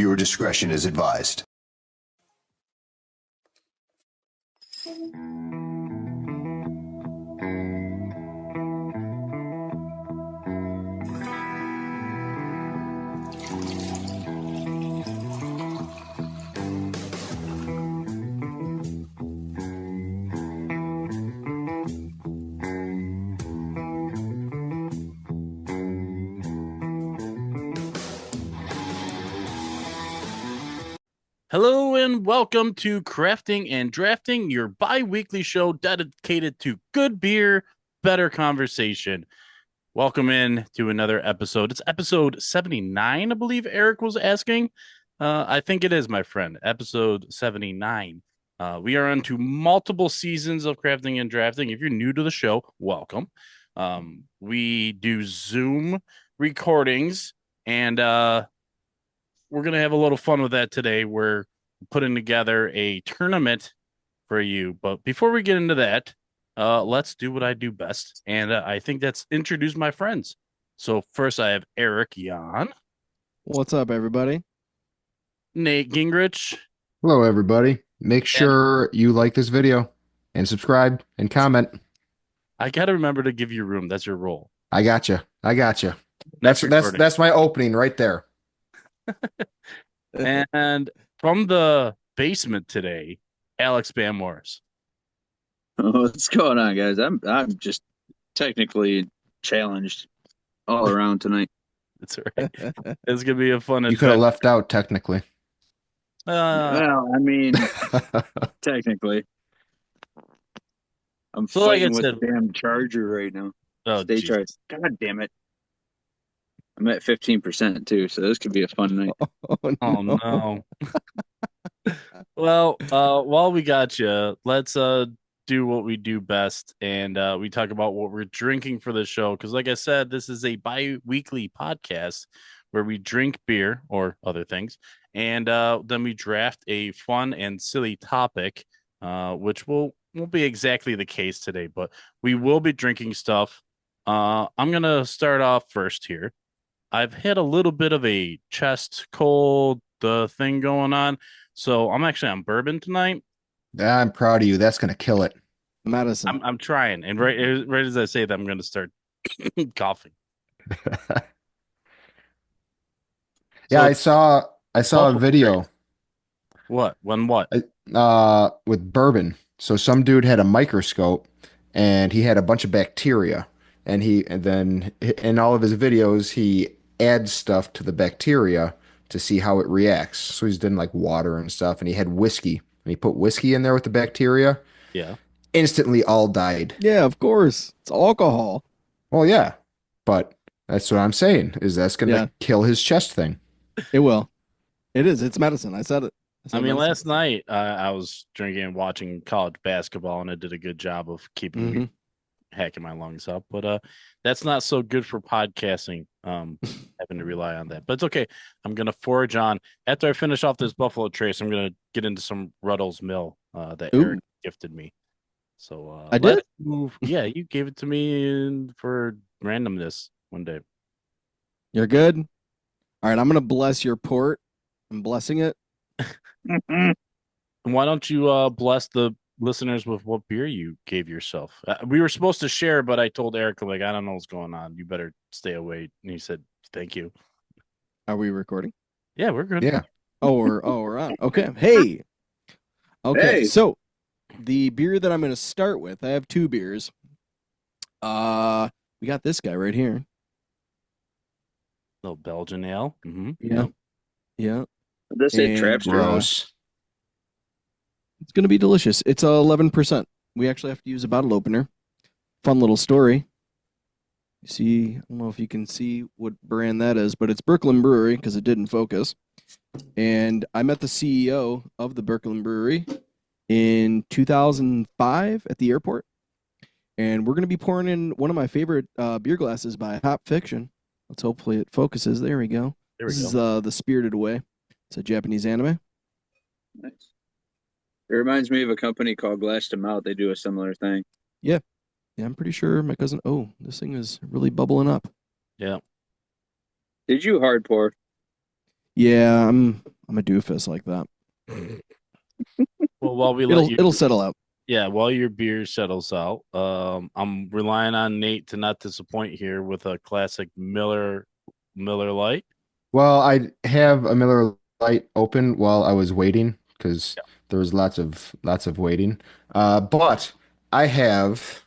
Viewer discretion is advised. Hello and welcome to Crafting and Drafting, your bi-weekly show dedicated to good beer, better conversation. Welcome in to another episode. It's episode 79, I believe Eric was asking. I think it is, my friend, episode 79. We are on to multiple seasons of Crafting and Drafting. If you're new to the show, welcome. We do Zoom recordings, and we're going to have a little fun with that today. We're putting together a tournament for you. But before we get into that, let's do what I do best. And I think that's introduce my friends. So first I have Eric Jan. What's up, everybody? Nate Gingrich. Hello, everybody. Make sure you like this video and subscribe and comment. I got to remember to give you room. That's your role. I gotcha. That's my opening right there. And from the basement today, Alex Van Morris. What's going on, guys? I'm just technically challenged all around tonight. That's right. It's gonna be a fun. You could have left out technically. Well, I mean, technically, I'm so fighting with the damn charger right now. Oh, Stay charged. God damn it! I'm at 15% too, so this could be a fun night. Oh no. Well, while we got you, let's do what we do best, and we talk about what we're drinking for the show. Because, like I said, this is a bi-weekly podcast where we drink beer or other things, and then we draft a fun and silly topic, which won't be exactly the case today, but we will be drinking stuff. I'm gonna start off first here. I've had a little bit of a chest cold thing going on, so I'm actually on bourbon tonight. I'm proud of you. That's gonna kill it. Medicine. I'm trying, and right as I say that, I'm going to start coughing. Yeah, so I saw a video. What? When what? With bourbon. So some dude had a microscope, and he had a bunch of bacteria, and then in all of his videos he adds stuff to the bacteria to see how it reacts. So he's done like water and stuff, and he had whiskey, and he put whiskey in there with the bacteria. Yeah. Instantly all died. Yeah, of course. It's alcohol. Well, yeah, but that's what I'm saying, is that's going to kill his chest thing. It will. It is. It's medicine. I said it. I mean, last night I was drinking and watching college basketball, and it did a good job of keeping me hacking my lungs up. But that's not so good for podcasting, having to rely on that. But it's okay. I'm going to forage on. After I finish off this Buffalo Trace, I'm going to get into some Ruddle's Mill that Eric gifted me. So I did. Yeah, you gave it to me for randomness one day. You're good. All right, I'm gonna bless your port. I'm blessing it. And why don't you bless the listeners with what beer you gave yourself? We were supposed to share, but I told Eric, like, I don't know what's going on. You better stay away. And he said, "Thank you." Are we recording? Yeah, we're good. Yeah. We're on. Okay. Hey. Okay. Hey. So the beer that I'm going to start with, I have two beers. We got this guy right here. Little Belgian ale. Yeah. Yeah. This ain't trap Gross. It's going to be delicious. It's 11%. We actually have to use a bottle opener. Fun little story. You see, I don't know if you can see what brand that is, but it's Brooklyn Brewery because it didn't focus. And I met the CEO of the Brooklyn Brewery in 2005 at the airport. And we're going to be pouring in one of my favorite beer glasses by Hop Fiction. Let's hopefully it focuses. There we go. This is the Spirited Away. It's a Japanese anime. Nice. It reminds me of a company called Glass to Mouth. They do a similar thing. Yeah. Yeah, I'm pretty sure my cousin... Oh, this thing is really bubbling up. Yeah. Did you hard pour? Yeah, I'm a doofus like that. Well, while we let you, It'll settle out. yeah, while your beer settles out, I'm relying on Nate to not disappoint here with a classic Miller Lite. Well, I have a Miller Lite open while I was waiting because there was lots of waiting. But I have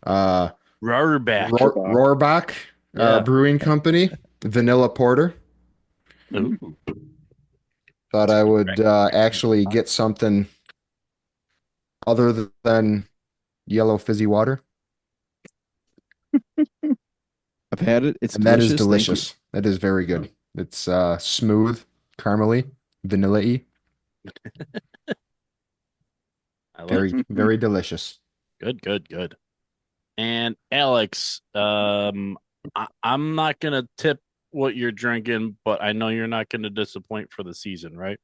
Rarback. Rohrbach Yeah. Brewing Company Vanilla Porter. Ooh. Thought I would actually get something other than yellow fizzy water, I've had it. It's and that is delicious. Thank you. delicious. That is very good. It's smooth, caramely, vanilla-y, I like very delicious. good. And Alex, I'm not gonna tip what you're drinking, but I know you're not gonna disappoint for the season, right?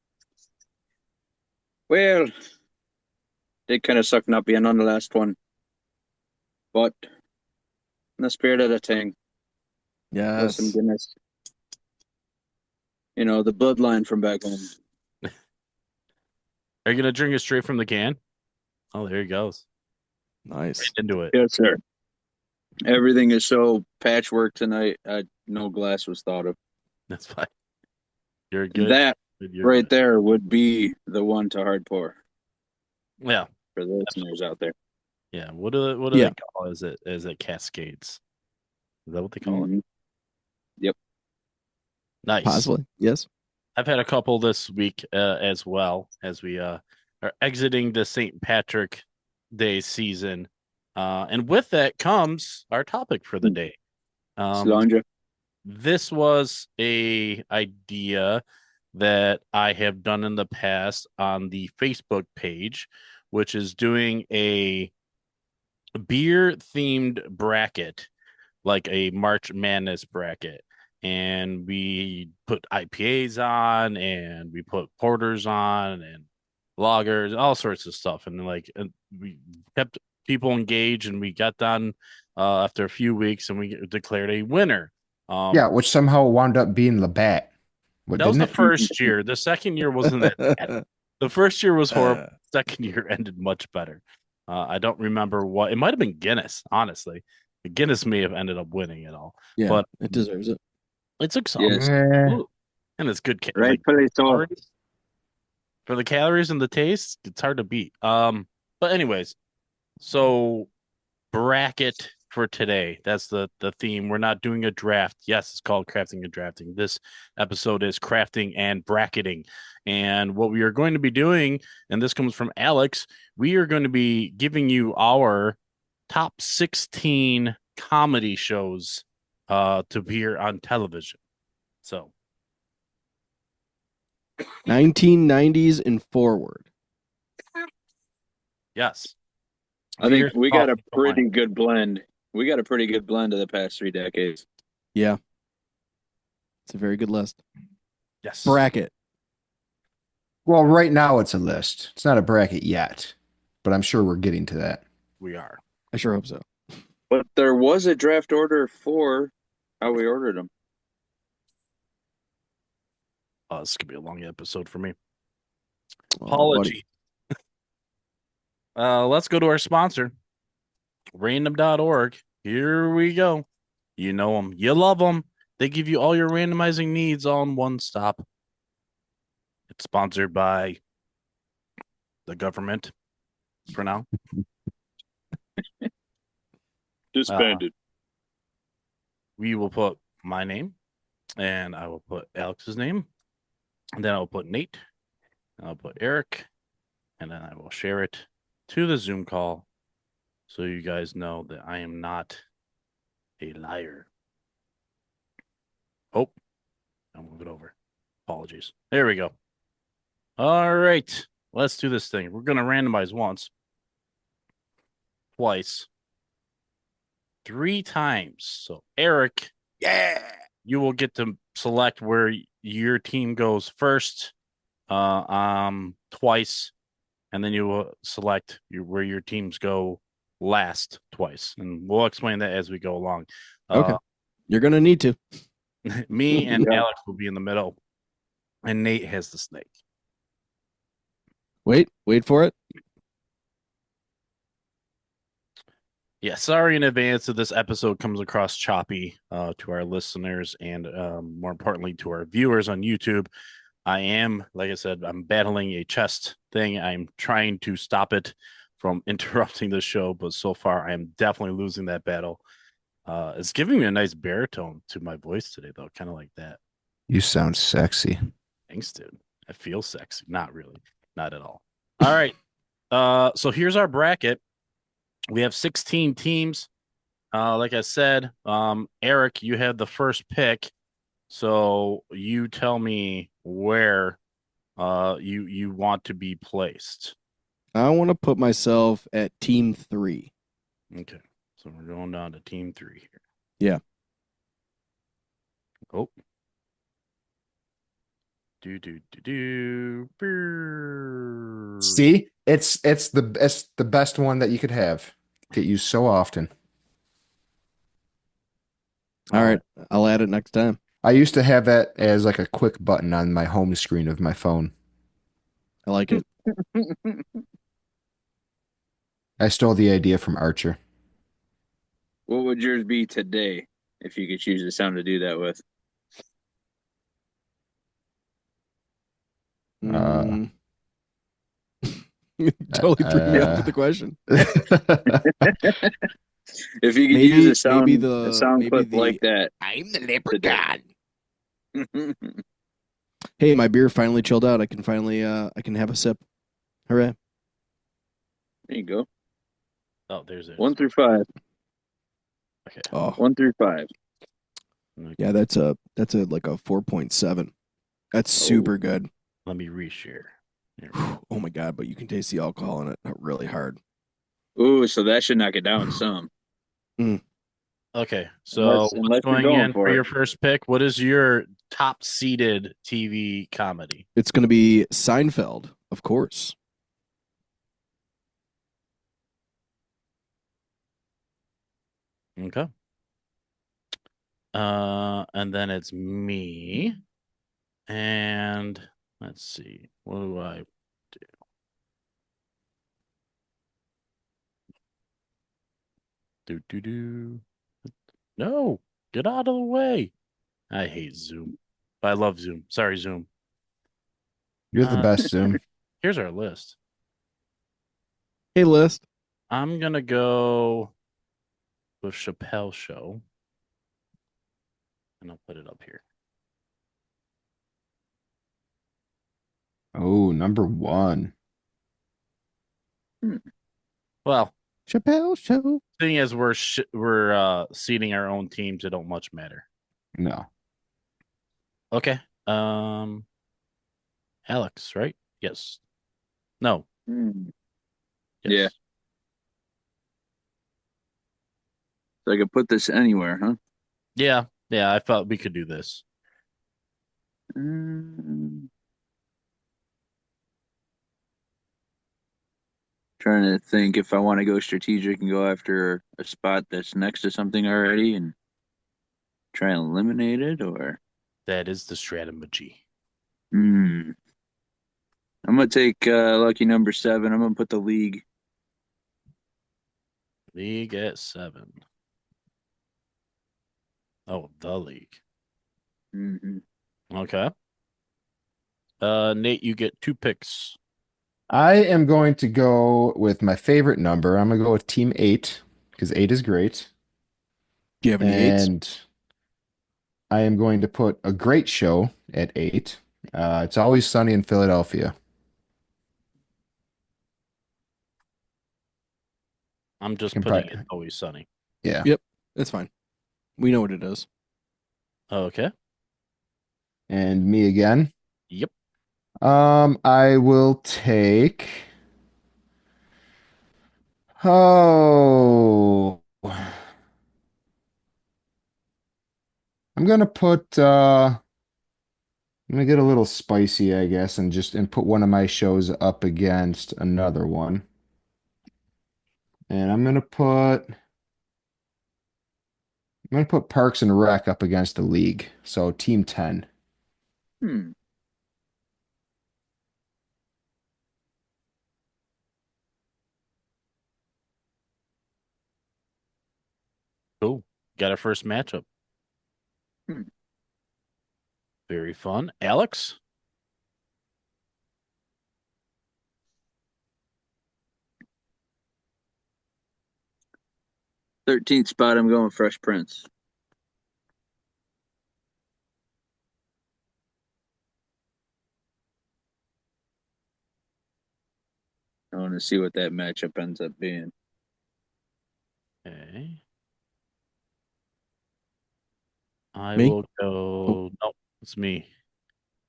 Well, did kind of suck not being on the last one, but in the spirit of the thing, got some Yes. Guinness. You know, the bloodline from back home. Are you gonna drink it straight from the can? Oh, there he goes. Nice. Right into it. Yes, sir. Everything is so patchwork tonight. No glass was thought of. That's fine. You're good. That You're right good. there would be the one to hard pour Yeah. for the listeners out there. Yeah. What do Yeah. they call it? Is it Cascades? Is that what they call it? Mhm. Yep. Nice. Possibly. Yes. I've had a couple this week as well as we are exiting the St. Patrick Day season. And with that comes our topic for the day. Cilantro. This was a idea that I have done in the past on the Facebook page, which is doing a beer themed bracket, like a March Madness bracket. And we put IPAs on and we put porters on and lagers, all sorts of stuff. And we kept people engaged and we got done after a few weeks and we declared a winner. Yeah, which somehow wound up being Labatt. What That was didn't the it? first year. The second year wasn't that bad. The first year was horrible. Second year ended much better. I don't remember what it might have been Guinness, honestly. Guinness may have ended up winning it all. Yeah, But it deserves it. it's exciting. Yes. And it's good. Rightfully so. Calories. For the calories and the taste, it's hard to beat. But anyways, so bracket for today. That's the theme. We're not doing a draft. Yes, it's called crafting and drafting. This episode is crafting and bracketing. And what we are going to be doing, and this comes from Alex, we are going to be giving you our top 16 comedy shows to appear on television. So 1990s and forward. yes. I think we got a Beer- pretty good blend. We got a pretty good blend of the past 3 decades. Yeah. It's a very good list. Yes. Bracket. Well, right now it's a list. It's not a bracket yet, but I'm sure we're getting to that. We are. I sure hope so. But there was a draft order for how we ordered them. This could be a long episode for me. Oh, Apology. Let's go to our sponsor, random.org. Here we go. You know them. You love them. They give you all your randomizing needs all in one stop. It's sponsored by the government for now. Disbanded. We will put my name and I will put Alex's name. And then I'll put Nate. And I'll put Eric. And then I will share it to the Zoom call so you guys know that I am not a liar. Oh, I'll move it over. Apologies. There we go. All right. Let's do this thing. We're going to randomize once, twice, 3 times. So, Eric, you will get to select where your team goes first, twice, and then you will select where your teams go last twice, and we'll explain that as we go along. Okay. You're going to need to. Me and Yeah. Alex will be in the middle, and Nate has the snake. Wait for it. Yeah, sorry in advance if this episode comes across choppy to our listeners and more importantly to our viewers on YouTube. I am, like I said, I'm battling a chest thing. I'm trying to stop it from interrupting the show, but so far I am definitely losing that battle. It's giving me a nice baritone to my voice today, though, kind of like that. You sound sexy. Thanks, dude. I feel sexy. Not really, not at all. All right. So here's our bracket. We have 16 teams. Like I said, Eric, you had the first pick, so you tell me where you want to be placed. I want to put myself at team 3. Okay, so we're going down to team 3 here. Yeah. Oh. Brrr. See, it's the best one that you could have. Get used so often. All right. I'll add it next time. I used to have that as like a quick button on my home screen of my phone. I like it. I stole the idea from Archer. What would yours be today if you could choose a sound to do that with? Mm. Totally threw me off with the question. If you could Maybe- use a sound, maybe the- a sound maybe clip the- like that. I'm the leprechaun. There Hey, my beer finally chilled out. I can finally I can have a sip. Hooray. you go. Oh, there's it. 1 through 5. Okay. Oh, 1 through 5. yeah, that's a like a 4.7. That's super good. Let me reshare. There we go. Oh my god, but you can taste the alcohol in it really hard. Ooh, so that should knock it down some. Okay, so Unless what's you're going going in for for it. your first pick? What is your top seeded TV comedy? It's going to be Seinfeld, of course. Okay. And then it's me. And let's see. What do I do? No, get out of the way. I hate Zoom. I love Zoom. Sorry, Zoom. You're the best, Zoom. Here's our list. Hey, list. I'm gonna go with Chappelle Show. And I'll put it up here. Oh, number 1. Well, Chappelle Show. seeing as we're seeding our own teams, it don't much matter. No. Okay. Alex, right? Yes. No. Hmm. Yes. Yeah. So I could put this anywhere, huh? Yeah. Yeah. I thought we could do this. Trying to think if I want to go strategic and go after a spot that's next to something already and try and eliminate it, or That is the strategy. I'm gonna take lucky number 7. I'm gonna put the league. League at 7. Oh, the league. Mm-hmm. Okay. Nate, you get 2 picks. I am going to go with my favorite number. I'm going to go with Team 8 because 8 is great. Do you have any eights? And I am going to put a great show at 8. It's Always Sunny in Philadelphia. I'm just Can putting probably- it Always Sunny. Yeah. Yep. That's fine. We know what it is. Okay. And me again. Yep. I will take. Oh, I'm gonna put. I'm gonna get a little spicy, I guess, and put one of my shows up against another one. And I'm gonna put I'm gonna put Parks and Rec up against the league. So team 10. Hmm. Cool. Got our first matchup. Hmm. Very fun. Alex? 13th spot, I'm going Fresh Prince. I want to see what that matchup ends up being. Okay. I Me? will Oh, go. No, it's me.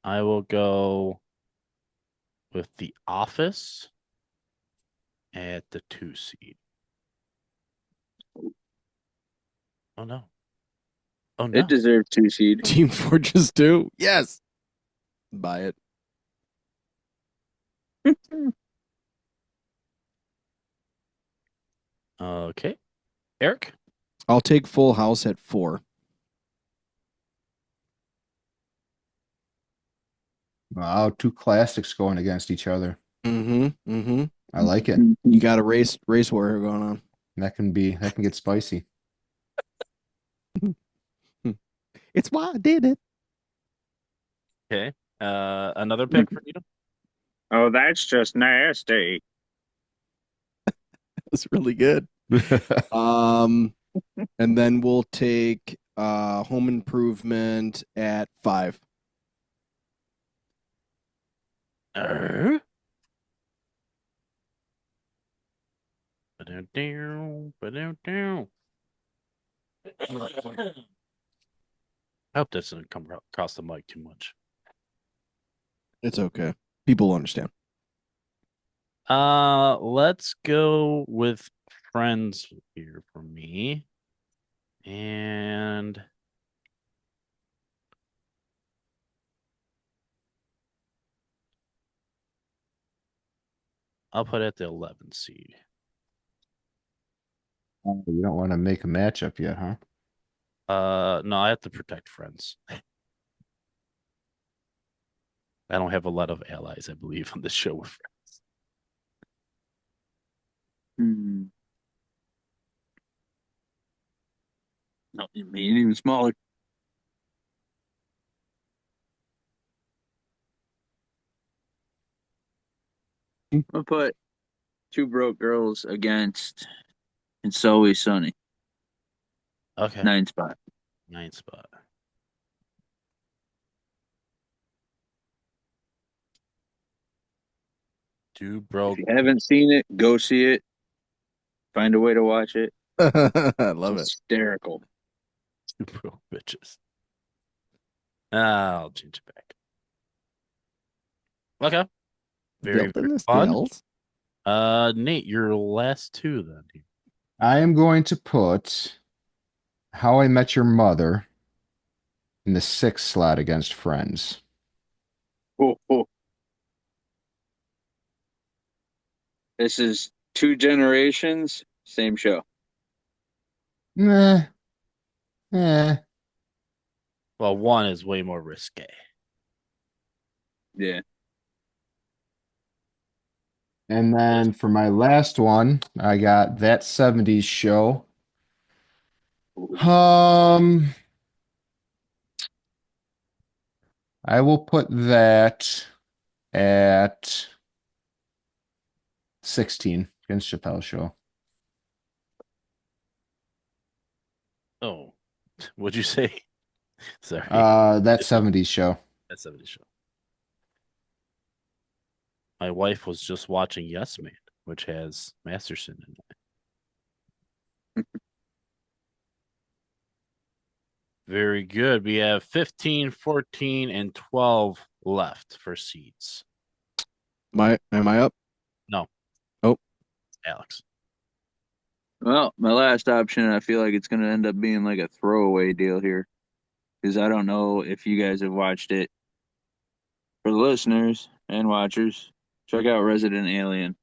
I will go with The Office at the 2 seed. Oh no. Oh It no. deserves 2 seed. Team Fortress 2? Yes. Buy it. Okay. Eric? I'll take Full House at 4. Wow, two classics going against each other. Mm-hmm. Mm-hmm. I like it. You got a race war here going on. That can get spicy. It's why I did it. Okay. Another pick for you? Oh, that's just nasty. That's really good. And then we'll take Home Improvement at 5. Uh, ba-dum-dum, ba-dum-dum. I hope that doesn't come across the mic too much. It's okay. People will understand. Let's go with Friends here for me. And I'll put it at the 11 seed. You don't want to make a matchup yet, huh? No, I have to protect Friends. I don't have a lot of allies, I believe, on this show with Friends. Hmm. No, you mean even smaller. I'll put Two Broke Girls against It's Always Sunny. Okay. 9 spot. 9 spot. Two If broke, you haven't seen it, go see it. Find a way to watch it. I love it. Hysterical. two broke bitches. I'll change it back. Okay. Very, very fun. Nails. Nate, your last two then. I am going to put How I Met Your Mother in the 6th slot against Friends. Oh, oh. This is 2 generations, same show. Nah, eh. Well, one is way more risque. Yeah. And then for my last one, I got That 70s Show. Um, I will put that at 16 against Chappelle Show. Oh, what'd you say? Sorry. That 70s Show. That's 70 show. My wife was just watching Yes Man, which has Masterson in it. Very good. We have 15, 14, and 12 left for seeds. Am I up? No. Oh. Alex. Well, my last option, I feel like it's going to end up being like a throwaway deal here. Because I don't know if you guys have watched it. For the listeners and watchers, check out Resident Alien.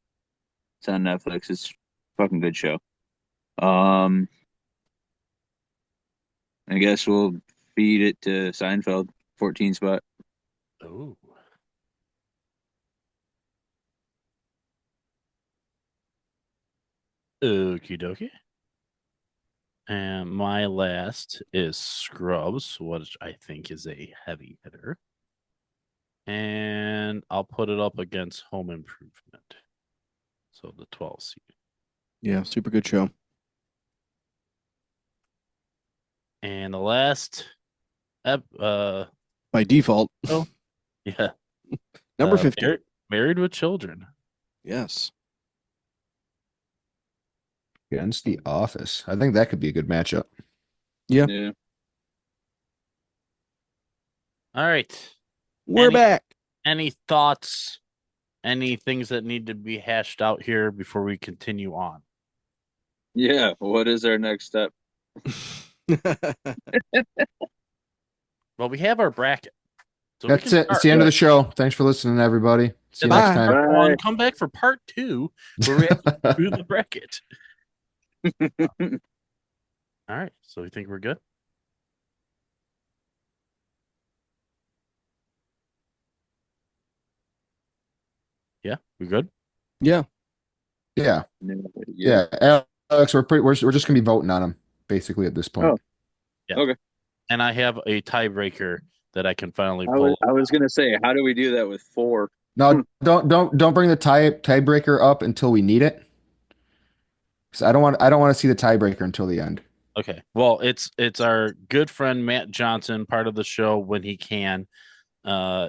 It's on Netflix. It's a fucking good show. Um, I guess we'll feed it to Seinfeld, 14 spot. Oh. Okie dokie. And my last is Scrubs, which I think is a heavy hitter. And I'll put it up against Home Improvement. So the 12 seed. Yeah, super good show. And the last By default. Oh, yeah. Number 50. Married with Children. Yes. Against The Office. I think that could be a good matchup. Yeah. Yeah. All right. We're back. Any thoughts? Any things that need to be hashed out here before we continue on? Yeah. What is our next step? Well, we have our bracket. So That's it. It's the end of the show. Thanks for listening, everybody. See you Bye. next time. Part one. Come back for part 2 where we actually do the bracket. All right. So we think we're good? Yeah, we good? Yeah. Yeah. Yeah. Yeah. Alex, we're just gonna be voting on them basically at this point. Oh. Yeah. Okay. And I have a tiebreaker that I can finally pull. I was gonna say, how do we do that with 4? No, don't bring the tiebreaker up until we need it. Because I don't want to see the tiebreaker until the end. Okay. Well, it's our good friend Matt Johnson, part of the show when he can.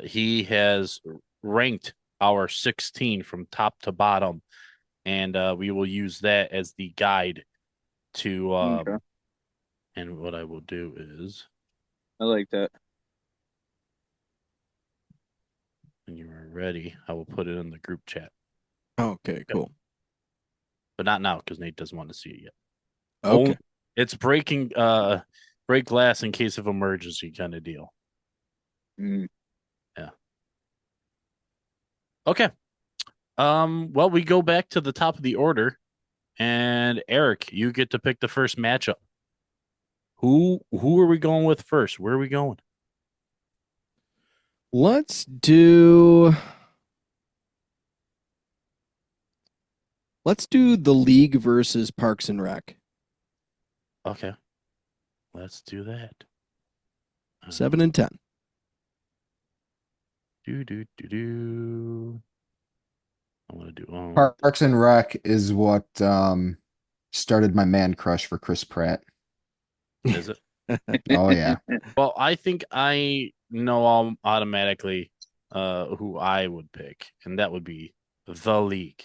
He has ranked our 16 from top to bottom, and we will use that as the guide to Okay. and what I will do is I like that. when you are ready, I will put it in the group chat. Okay, cool. But not now because Nate doesn't want to see it yet. Okay. It's break glass in case of emergency kind of deal. Mm. Yeah. Okay. Well, we go back to the top of the order, and Eric, you get to pick the first matchup. Who are we going with first? Where are we going? Let's do The League versus Parks and Rec. Okay. Let's do that. 7 and 10. I want to do Parks and Rec is what started my man crush for Chris Pratt. Is it? Oh yeah. Well, I think I know automatically who I would pick, and that would be The League.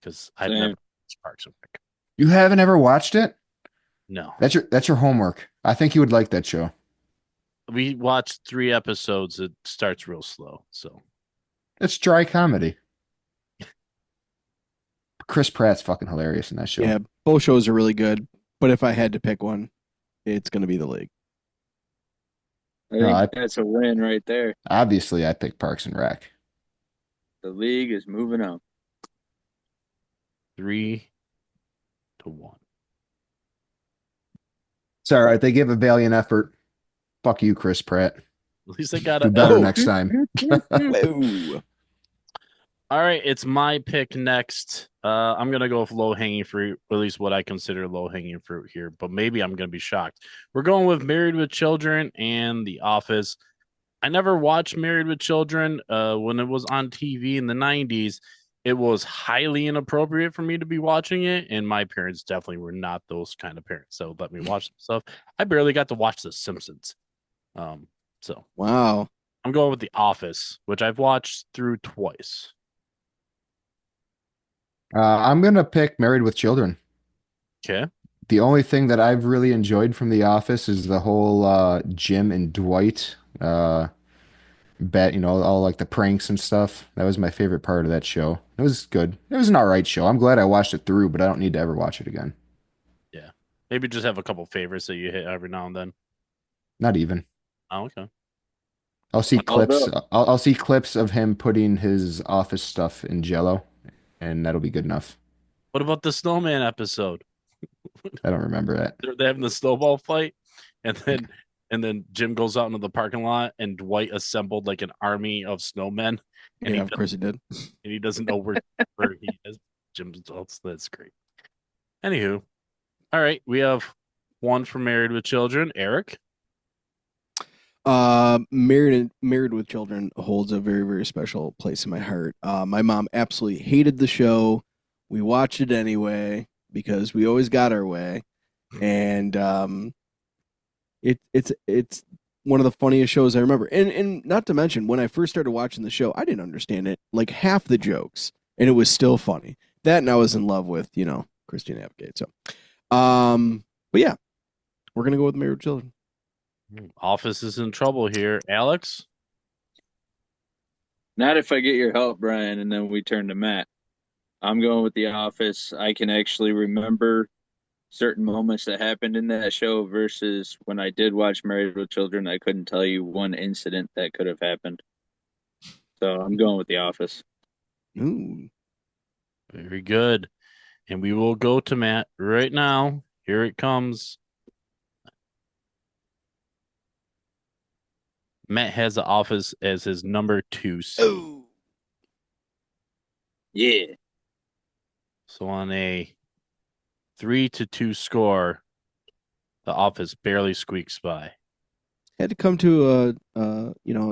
Because I've Same. never watched Parks and Rec. You haven't ever watched it? No. That's your homework. I think you would like that show. We watched 3 episodes. It starts real slow, so It's dry comedy. Chris Pratt's fucking hilarious in that show. Yeah, both shows are really good, but if I had to pick one, it's going to be The League. I think that's a win right there. Obviously, I picked Parks and Rec. The League is moving up. 3-1. It's all right. They give a valiant effort. Fuck you, Chris Pratt. At least I got Do it. better next time. Ooh. All right, it's my pick next. I'm gonna go with low hanging fruit, or at least what I consider low hanging fruit here. But maybe I'm gonna be shocked. We're going with Married with Children and The Office. I never watched Married with Children. When it was on TV in the '90s, it was highly inappropriate for me to be watching it, and my parents definitely were not those kind of parents that would let me watch stuff. I barely got to watch The Simpsons. So Wow. I'm going with The Office, which I've watched through twice. I'm gonna pick Married with Children. Okay. The only thing that I've really enjoyed from The Office is the whole Jim and Dwight bet, all like the pranks and stuff. That was my favorite part of that show. It was good. It was an all right show. I'm glad I watched it through, but I don't need to ever watch it again. Yeah. Maybe just have a couple favorites that you hit every now and then. Not even. Oh, okay. I'll see clips. I'll see clips of him putting his office stuff in Jello, and that'll be good enough. What about the snowman episode? I don't remember that. They're having the snowball fight. and then Jim goes out into the parking lot and Dwight assembled like an army of snowmen. And Yeah, of course he did. and he doesn't know where he is. Jim's adults. That's great. Anywho, all right, we have one for Married with Children. Eric. Married with Children holds a very, very special place in my heart. My mom absolutely hated the show. We watched it anyway because we always got our way, and it's one of the funniest shows I remember. And not to mention, when I first started watching the show, I didn't understand it, like half the jokes, and it was still funny. That and I was in love with, Christian Applegate. So, but yeah, we're gonna go with Married with Children. Office is in trouble here. Alex? Not if I get your help, Brian, and then we turn to Matt. I'm going with The Office. I can actually remember certain moments that happened in that show versus when I did watch Married with Children. I couldn't tell you one incident that could have happened. So I'm going with The Office. Ooh. Very good. And we will go to Matt right now. Here it comes. Matt has The Office as his number 2 seed. Ooh. Yeah. So on a 3-2 score, The Office barely squeaks by. Had to come to a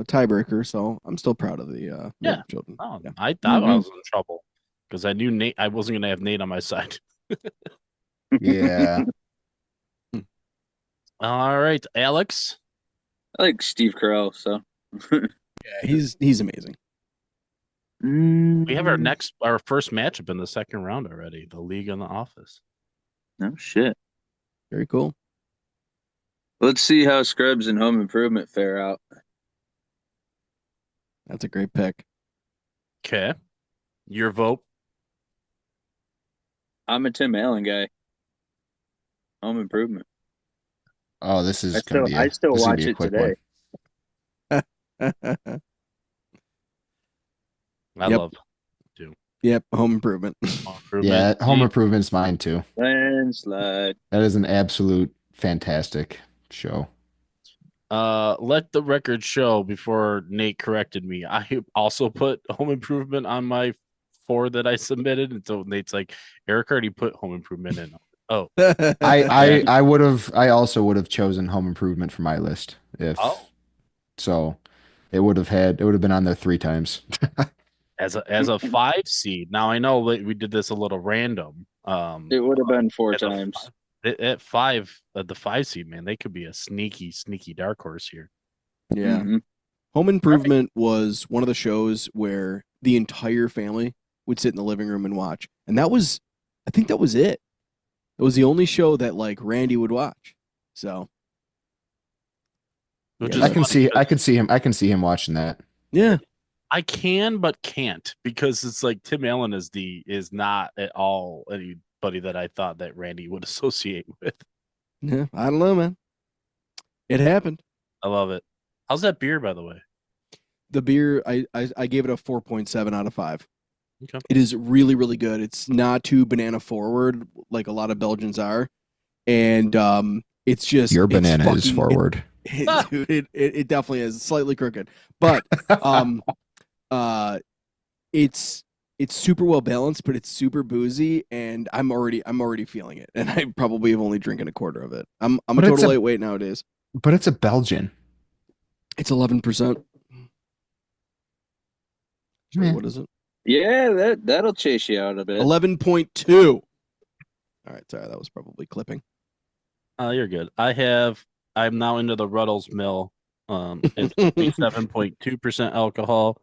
tiebreaker, so I'm still proud of the Yeah. Children. Oh, Yeah. I thought I was in trouble because I knew Nate. I wasn't going to have Nate on my side. Yeah. All right, Alex. I like Steve Carell, so. Yeah, he's amazing. We have our first matchup in the second round already. The League and The Office. No shit. Very cool. Let's see how Scrubs and Home Improvement fare out. That's a great pick. Okay. Your vote. I'm a Tim Allen guy. Home Improvement. Oh, this is I still watch it quick today. one. I Yep. love too. Yep, Home Improvement. Home Improvement. Yeah, Home Improvement's mine too. Landslide. That is an absolute fantastic show. Let the record show before Nate corrected me. I also put Home Improvement on my 4 that I submitted, and so Nate's like, Eric already put Home Improvement in. Oh, I also would have chosen Home Improvement for my list if so. It would have been on there 3 times. as a 5 seed. Now I know that we did this a little random. It would have been 4 times. At 5, the 5 seed, man, they could be a sneaky dark horse here. Yeah. Mhm. Home Improvement was one of the shows where the entire family would sit in the living room and watch. And I think that was it. It was the only show that like Randy would watch. So Which Yeah. is I can funny, see him watching that. yeah. I can but can't because it's like Tim Allen is not at all anybody that I thought that Randy would associate with. Yeah. I don't know, man. It happened. I love it. How's that beer, by the way? The beer, I gave it a 4.7 out of 5. Okay. It is really, really good. It's not too banana forward like a lot of Belgians are. And it's just Your it's banana is fucking- forward. Dude, it definitely is slightly crooked, but it's super well balanced, but it's super boozy, and I'm already feeling it, and I probably have only drinking a quarter of it. I'm a But it's total a- lightweight nowadays. But it's a Belgian. It's 11%. Yeah. What is it? Yeah, that'll chase you out a bit. 11.2. All right, sorry, that was probably clipping. You're good. I'm now into the Ruddles Mill. It's 7.2% alcohol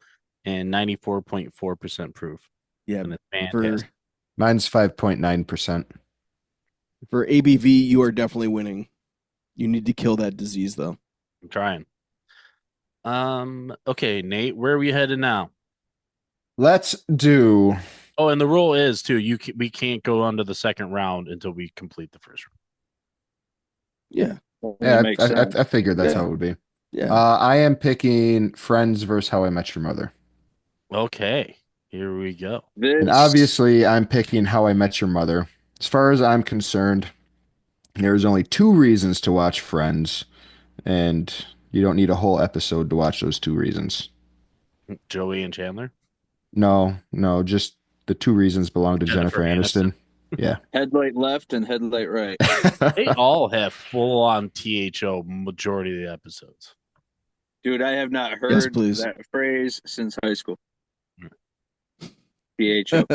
and 94.4% proof. Yeah, And it's for fantastic. Mine's 5.9%. for ABV, you are definitely winning. You need to kill that disease, though. I'm trying. Okay, Nate, where are we headed now? Let's do. Oh, and the rule is too, we can't go on to the second round until we complete the first round. Yeah, Yeah, That makes sense. I figured that's Yeah. how it would be. yeah. I am picking Friends versus How I Met Your Mother. Okay, here we go. And obviously, I'm picking How I Met Your Mother. As far as I'm concerned, There's only two reasons to watch Friends, and you don't need a whole episode to watch those two reasons. Joey and Chandler. No, no, just the two reasons belong to Jennifer Jennifer Aniston. Aniston. Yeah. Headlight left and headlight right. They all have full on THO majority of the episodes. Dude, I have not Yes, heard please. that phrase since high school. PHO.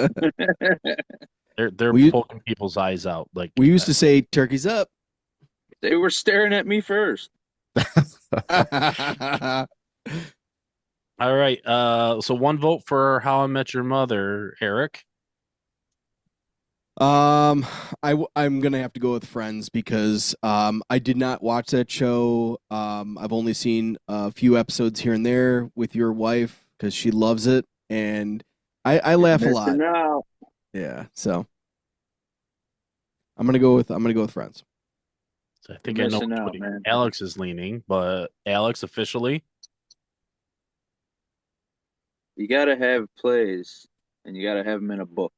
They're We- poking people's eyes out. Like We used to say turkey's up. They were staring at me first. all right. So one vote for How I Met Your Mother, Eric. I'm gonna have to go with Friends because I did not watch that show. I've only seen a few episodes here and there with your wife because she loves it, and I laugh a lot. Now. Yeah, so I'm gonna go with Friends. So I think You're I know missing which out, way man. Alex is leaning, but Alex officially. You gotta have plays, and you gotta have them in a book.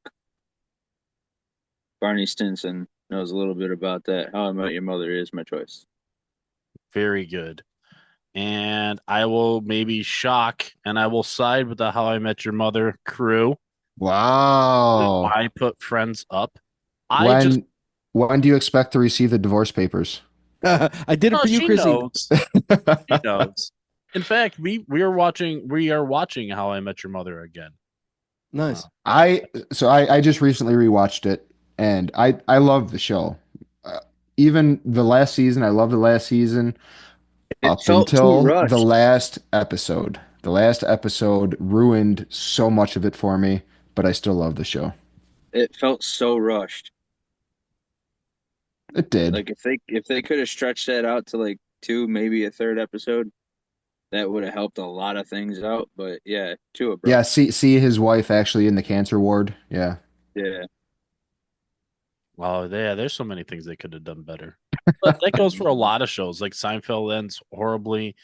Barney Stinson knows a little bit about that. How I Met Your Mother is my choice. Very good. And I will maybe shock and I will side with the How I Met Your Mother crew. Wow. I put Friends up. When do you expect to receive the divorce papers? I did it for you, she Chrissy. knows. She knows. In fact, we are watching How I Met Your Mother again. Nice. I just recently rewatched it, and I love the show. Even the last season, I love the last season It felt too until rushed. the last episode. The last episode ruined so much of it for me, but I still love the show. It felt so rushed. It did. Like if they could have stretched that out to like two, maybe a third episode, that would have helped a lot of things out. But yeah, two abrupt. Yeah, see his wife actually in the cancer ward. Yeah. Yeah. Well, yeah, there's so many things they could have done better. But that goes for a lot of shows. Like Seinfeld ends horribly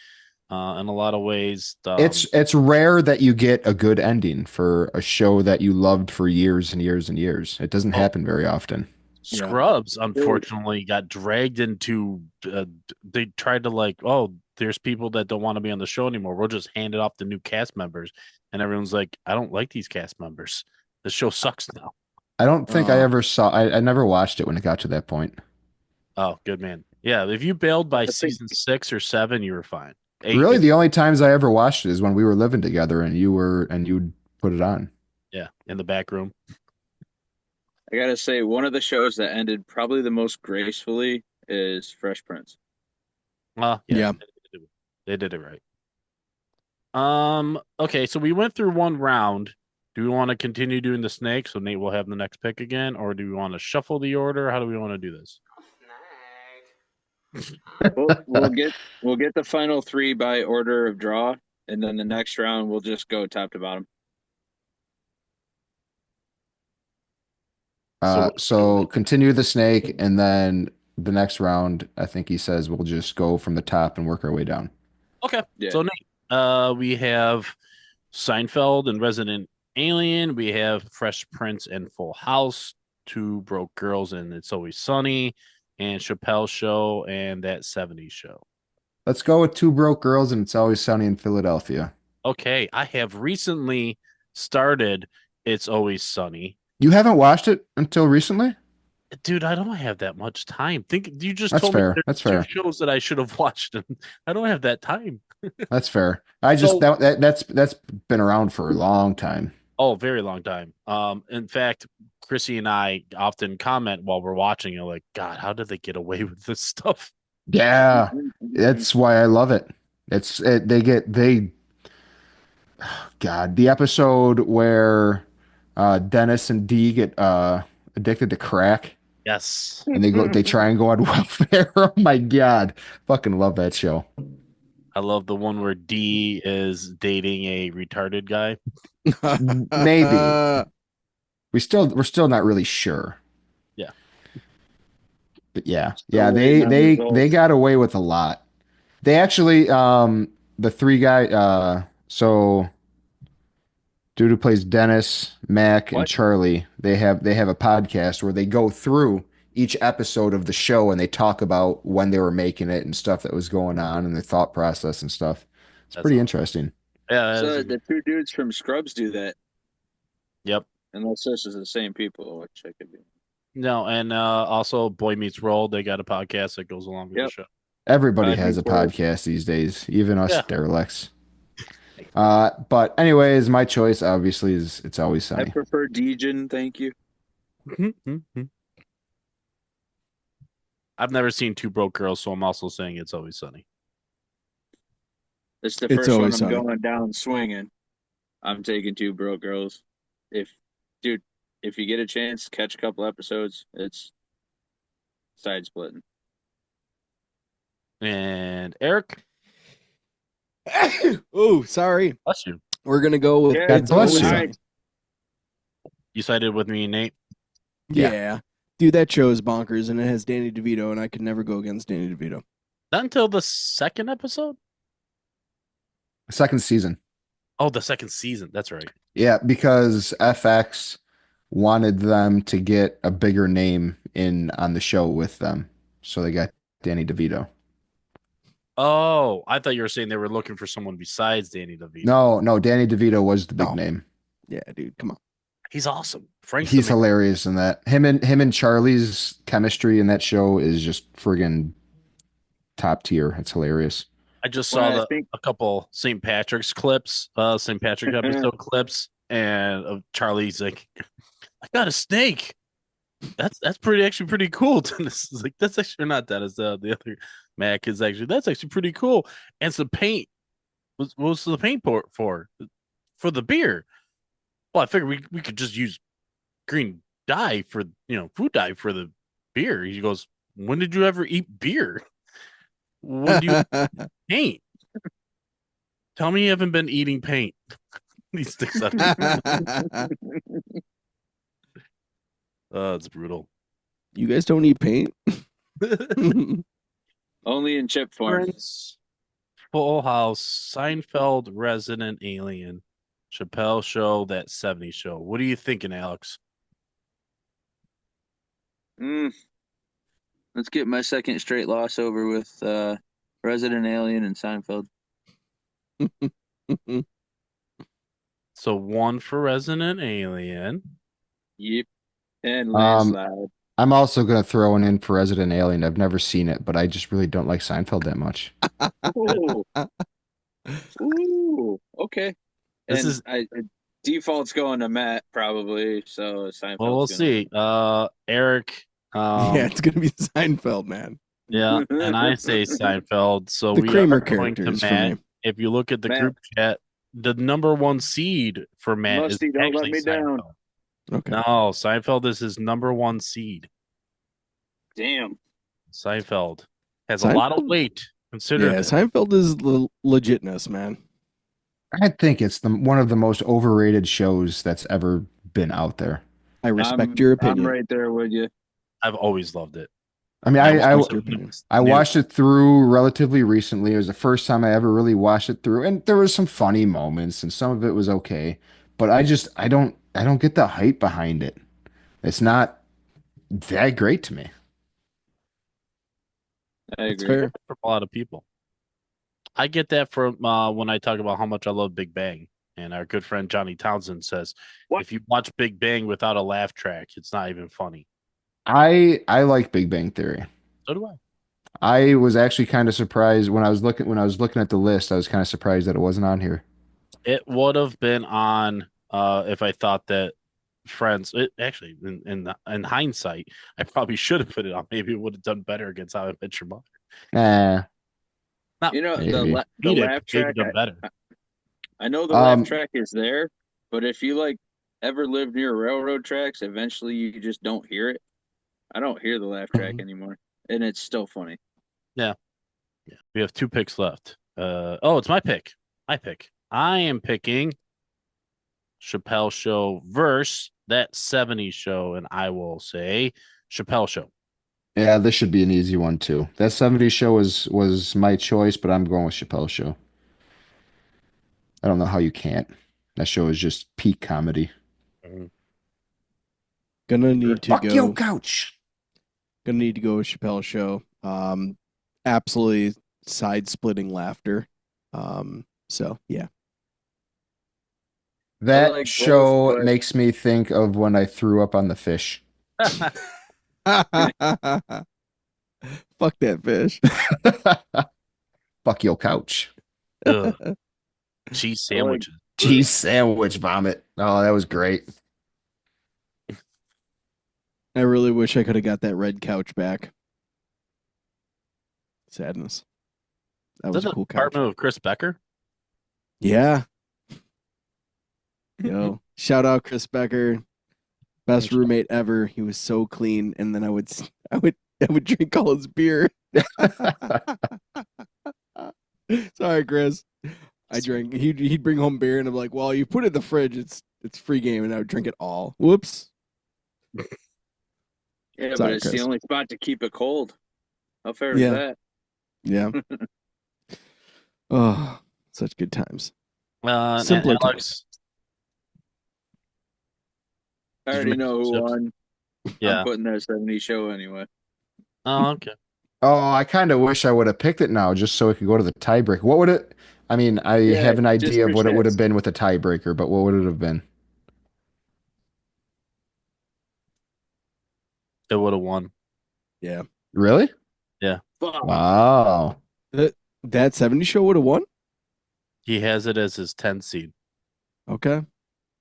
in a lot of ways. It's rare that you get a good ending for a show that you loved for years and years and years. It doesn't happen very often. Scrubs, unfortunately, got dragged into. They tried to like, oh, there's people that don't want to be on the show anymore. We'll just hand it off to new cast members, and everyone's like, I don't like these cast members. The show sucks now. I don't think I ever saw. I never watched it when it got to that point. Oh, good man. Yeah, if you bailed by think- season 6 or 7, you were fine. 8, Really, the only times I ever watched it is when we were living together and you'd put it on. yeah, in the back room. I gotta say, one of the shows that ended probably the most gracefully is Fresh Prince. Yeah. They did it right. Okay, so we went through one round. Do we want to continue doing the snake so Nate will have the next pick again, or do we want to shuffle the order? How do we want to do this? We'll get the final three by order of draw, and then the next round we'll just go top to bottom. So continue the snake, and then the next round, I think he says we'll just go from the top and work our way down. Okay. Yeah. So Nate, we have Seinfeld and Resident Alien. We have Fresh Prince and Full House, Two Broke Girls and It's Always Sunny, and Chappelle Show and That 70s Show. Let's go with Two Broke Girls and It's Always Sunny in Philadelphia. Okay, I have recently started It's Always Sunny. You haven't watched it until recently? Dude, I don't have that much time. You just That's told fair. me there's That's two fair. shows that I should have watched, and I don't have that time. That's fair. I just So- that's been around for a long time. Oh, very long time. In fact, Chrissy and I often comment while we're watching it, like, God, how did they get away with this stuff? Yeah, that's why I love it. God, the episode where Dennis and Dee get addicted to crack Yes. and they try and go on welfare. Oh my God. Fucking love that show. I love the one where Dee is dating a retarded guy. Maybe. We're still not really sure. Yeah. But yeah. Still Yeah, waiting on they results. got away with a lot. They actually the three guy so dude who plays Dennis, Mac, and What? Charlie, they have a podcast where they go through each episode of the show, and they talk about when they were making it and stuff that was going on and the thought process and stuff. It's That's pretty awesome. interesting. Yeah. So the two dudes from Scrubs do that, Yep. unless this is the same people, which I could be. No, and also Boy Meets World, they got a podcast that goes along with the Yep. show. Everybody Pod has a Meets World. podcast these days, even us Yeah. derelicts. But anyways, my choice obviously is It's Always I Sunny. prefer Dejan, thank you. I've never seen Two Broke Girls, so I'm also saying It's Always Sunny. It's the It's first one I'm Always Sunny. going down swinging. I'm taking Two Broke Girls. Dude, if you get a chance, catch a couple episodes. It's side splitting. And Eric, Oh, sorry. bless you. We're gonna go with Yeah, It's bless Always you. Sunny. You sided with me, Nate. Yeah. Yeah. Dude, that show is bonkers, and it has Danny DeVito, and I could never go against Danny DeVito. Not until the second episode? Second season. Oh, the second season. That's right. Yeah, because FX wanted them to get a bigger name in on the show with them. So they got Danny DeVito. Oh, I thought you were saying they were looking for someone besides Danny DeVito. No, Danny DeVito was the big No. name. Yeah, dude, come on. He's awesome. Frank's He's the man. hilarious in that. Him and Charlie's chemistry in that show is just friggin' top tier. It's hilarious. I just Well, saw I think- a couple St. Patrick's clips, St. Patrick episode clips, and of Charlie's like, I got a snake. That's actually pretty cool. Dennis is like, that's actually not Dennis. The other Mac is actually that's actually pretty cool. And some paint. What was the paint for? For the beer. Well, I figured we could just use green dye for food dye for the beer. He goes, when did you ever eat beer? When do you paint? Tell me you haven't been eating paint. He sticks out. Oh, it's brutal. You guys don't eat paint? Only in chip form. Friends, Full House, Seinfeld, Resident Alien, Chappelle Show, That 70s Show. What are you thinking, Alex? Let's get my second straight loss over with Resident Alien and Seinfeld. So one for Resident Alien. Yep. And landslide. I'm also gonna throw one in for Resident Alien. I've never seen it, but I just really don't like Seinfeld that much. Ooh. Ooh. Okay. This And is- default's going to Matt probably. So Seinfeld. Well, we'll see. Eric. Yeah, it's gonna be Seinfeld, man. Yeah, and I say Seinfeld. So The we Kramer are going to characters for Matt. me. If you look at the Matt. group chat, the number one seed for Matt Musty, is don't let actually me down. Seinfeld. Okay. No, Seinfeld is his number one seed. Damn. Seinfeld has a lot of Seinfeld? weight. Consider Yeah, it. Seinfeld is legitness, man. I think it's one of the most overrated shows that's ever been out there. I respect your opinion. I'm right there with you. I've always loved it. I mean, I I respect your opinion. watched it through relatively recently. It was the first time I ever really watched it through, and there was some funny moments, and some of it was okay. But I don't get the hype behind it. It's not that great to me. I That's agree. fair. For a lot of people. I get that from when I talk about how much I love Big Bang. And our good friend Johnny Townsend says, What? if you watch Big Bang without a laugh track, it's not even funny. I like Big Bang Theory. So do I. I was actually kind of surprised when I was looking at the list. I was kind of surprised that it wasn't on here. It would have been on if I thought that Friends. It actually, in hindsight, I probably should have put it on. Maybe it would have done better against How I Met Your Mother. Nah, You know, Maybe. the Beat laugh it, maybe track, done better. I know the laugh track is there, but if you ever live near railroad tracks, eventually you just don't hear it. I don't hear the laugh track anymore, and it's still funny. Yeah. We have 2 picks left. It's my pick. I am picking Chappelle Show versus That 70s Show, and I will say Chappelle Show. yeah, this should be an easy one too. That 70s show was my choice, but I'm going with Chappelle Show. I don't know how you can't. That show is just peak comedy. Gonna need to Fuck go. your couch. Gonna need to go with Chappelle's show. Absolutely side-splitting laughter. So yeah. That like both, show but- makes me think of when I threw up on the fish. Fuck that fish. Fuck your couch. Ugh. Cheese I like- sandwiches. Cheese sandwich vomit. Oh, that was great. I really wish I could have got that red couch back. Sadness. That Is was that a the cool couch. apartment of Chris Becker? Yeah. Yo, shout out Chris Becker, best roommate ever. He was so clean, and then I would drink all his beer. Sorry, Chris. I drank. He'd bring home beer, and I'm like, well, you put it in the fridge. It's free game, and I would drink it all. Whoops. Yeah, Sorry, but it's Chris. the only spot to keep it cold. How fair Yeah. is that? Yeah. Oh, such good times. And Simpler Alex. I Did you already make know who chips? won. Yeah. I'm putting that 70 show anyway. Oh, okay. Oh, I kind of wish I would have picked it now just so it could go to the tiebreaker. What would it? I mean, I Yeah, have an just idea for of what it would have shits. been with a tiebreaker, but what would it have been? It would have won. Yeah. Really? Fuck. Wow. That 70 show would have won? He has it as his 10 seed. Okay.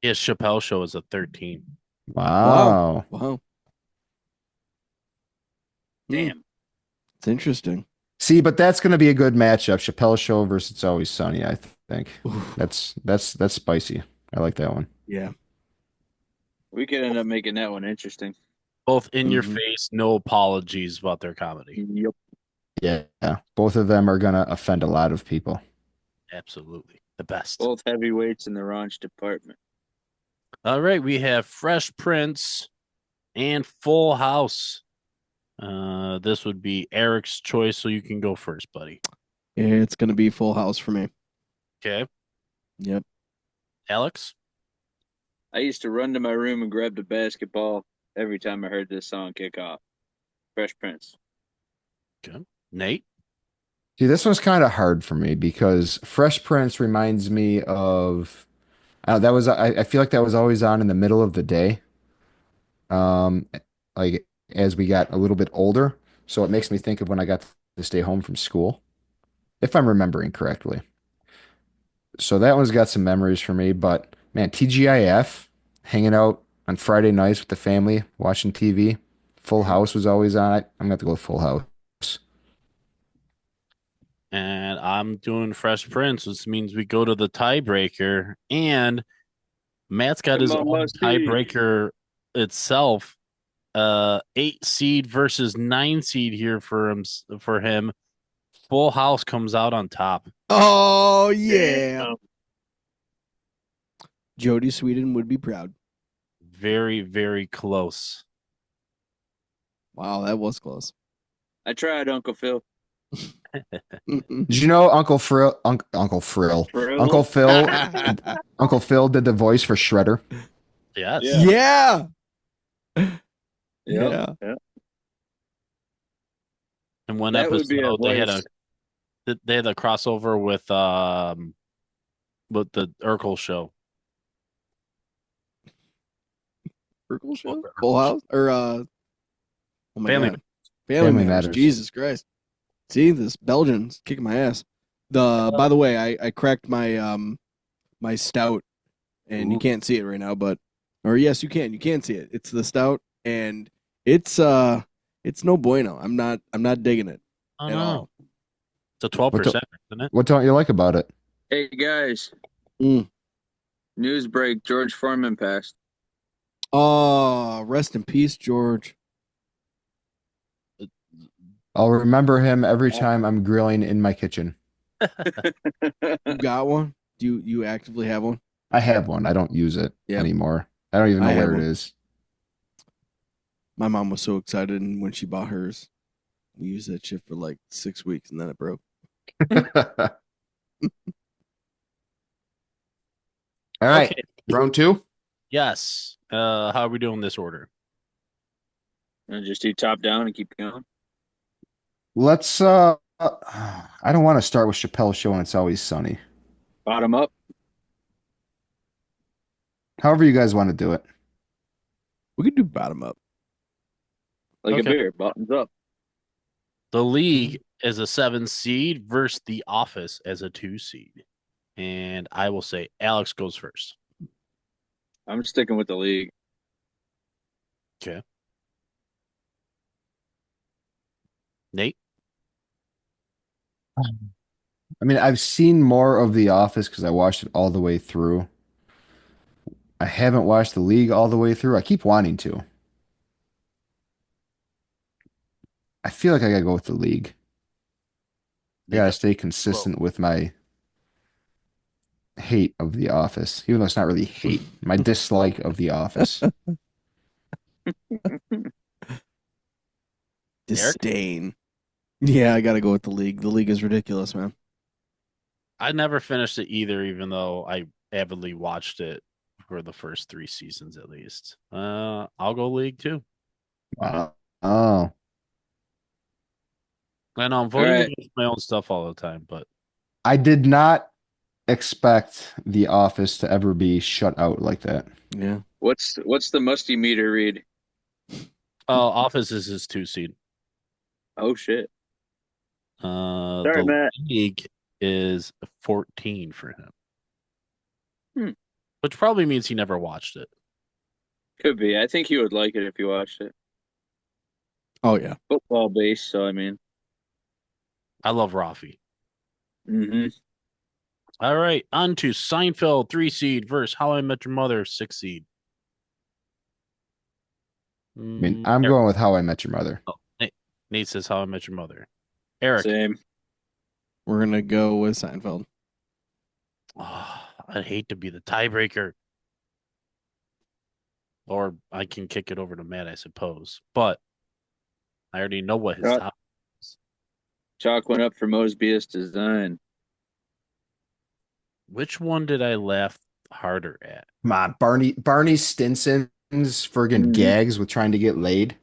His Chappelle show is a 13. Wow. Wow. Damn. It's interesting. See, but that's going to be a good matchup. Chappelle Show versus It's Always Sunny, I think. Oof. That's spicy. I like that one. Yeah. We could end up making that one interesting. Both in your Mhm. face, no apologies about their comedy. Yep. Yeah. Both of them are going to offend a lot of people. Absolutely. The best. Both heavyweights in the raunch department. All right. We have Fresh Prince and Full House. This would be Eric's choice, so you can go first, buddy. It's going to be Full House for me. Okay. Yep. Alex? I used to run to my room and grab the basketball every time I heard this song kick off. Fresh Prince. Okay. Nate? See, this one's kind of hard for me because Fresh Prince reminds me of I feel like that was always on in the middle of the day. Um, like as we got a little bit older, so it makes me think of when I got to stay home from school, if I'm remembering correctly. So that one's got some memories for me, but man, TGIF, hanging out on Friday nights with the family, watching TV. Full House was always on. I'm gonna have to go with Full House. And I'm doing Fresh Prince, which means we go to the tiebreaker. And Matt's got his Come on, own Musty. tiebreaker itself. 8 seed versus 9 seed here for him. Full House comes out on top. Oh, yeah. Damn. Jody Sweden would be proud. Very, very close. Wow, that was close. I tried, Uncle Phil. Did you know Uncle Frill, Uncle Frill, Frill? Uncle Phil, Uncle Phil did the voice for Shredder? Yes. Yeah. Yeah. Yep. Yeah. And one That would be a episode voice. they had a crossover with the Urkel show. Urkel show? Urkel Full show. House? Or, oh my Family God. Family Family Matters. Matters. Jesus Christ. See, this Belgian's kicking my ass. By the way, I cracked my my stout, and you Ooh. can't see it right now, but yes, you can. You can see it. It's the stout, and it's no bueno. I'm not digging it Oh at no. all. It's a 12%, isn't it? What don't you like about it? Hey, guys. Mm. News break. George Foreman passed. Oh, rest in peace, George. I'll remember him every time I'm grilling in my kitchen. You got one? Do you actively have one? I have one. I don't use it Yep. anymore. I don't even know I have where it one. is. My mom was so excited, and when she bought hers, we used that shit for like 6 weeks, and then it broke. All right, Okay. round 2. Yes. How are we doing this order? And just do top down and keep going. Let's I don't want to start with Chappelle's Show and It's Always Sunny. Bottom up, However you guys want to do it. We could do bottom up. like a Okay. beer, bottoms up. The League is a 7 seed versus The Office as a 2 seed. And I will say Alex goes first. I'm sticking with the league. Okay. Nate? I mean, I've seen more of The Office because I watched it all the way through. I haven't watched The League all the way through. I keep wanting to. I feel like I gotta go with The League. I gotta stay consistent with my hate of The Office, even though it's not really hate, my dislike of The Office. Disdain. Yeah, I gotta go with the league. The league is ridiculous, man. I never finished it either, even though I avidly watched it for the first 3 seasons at least. I'll go League too. Oh, I know I'm voting right. against my own stuff all the time, but I did not expect The Office to ever be shut out like that. Yeah. What's the musty meter read? Office is his 2 seed. Oh shit. The Matt. League is 14 for him. Hmm. Which probably means he never watched it. Could be. I think you would like it if you watched it. Oh yeah. Football based, so I mean. I love Rafi. Mm-hmm. All right, on to Seinfeld 3 seed versus How I Met Your Mother 6 seed. I mean, I'm Eric. going with How I Met Your Mother. Oh, Nate says How I Met Your Mother. Eric. Same. We're gonna go with Seinfeld. Oh, I'd hate to be the tiebreaker. Or I can kick it over to Matt, I suppose. But I already know what his top is. Chalk went up for Mosby's design. Which one did I laugh harder at? Come on, Barney Stinson's friggin' gags with trying to get laid.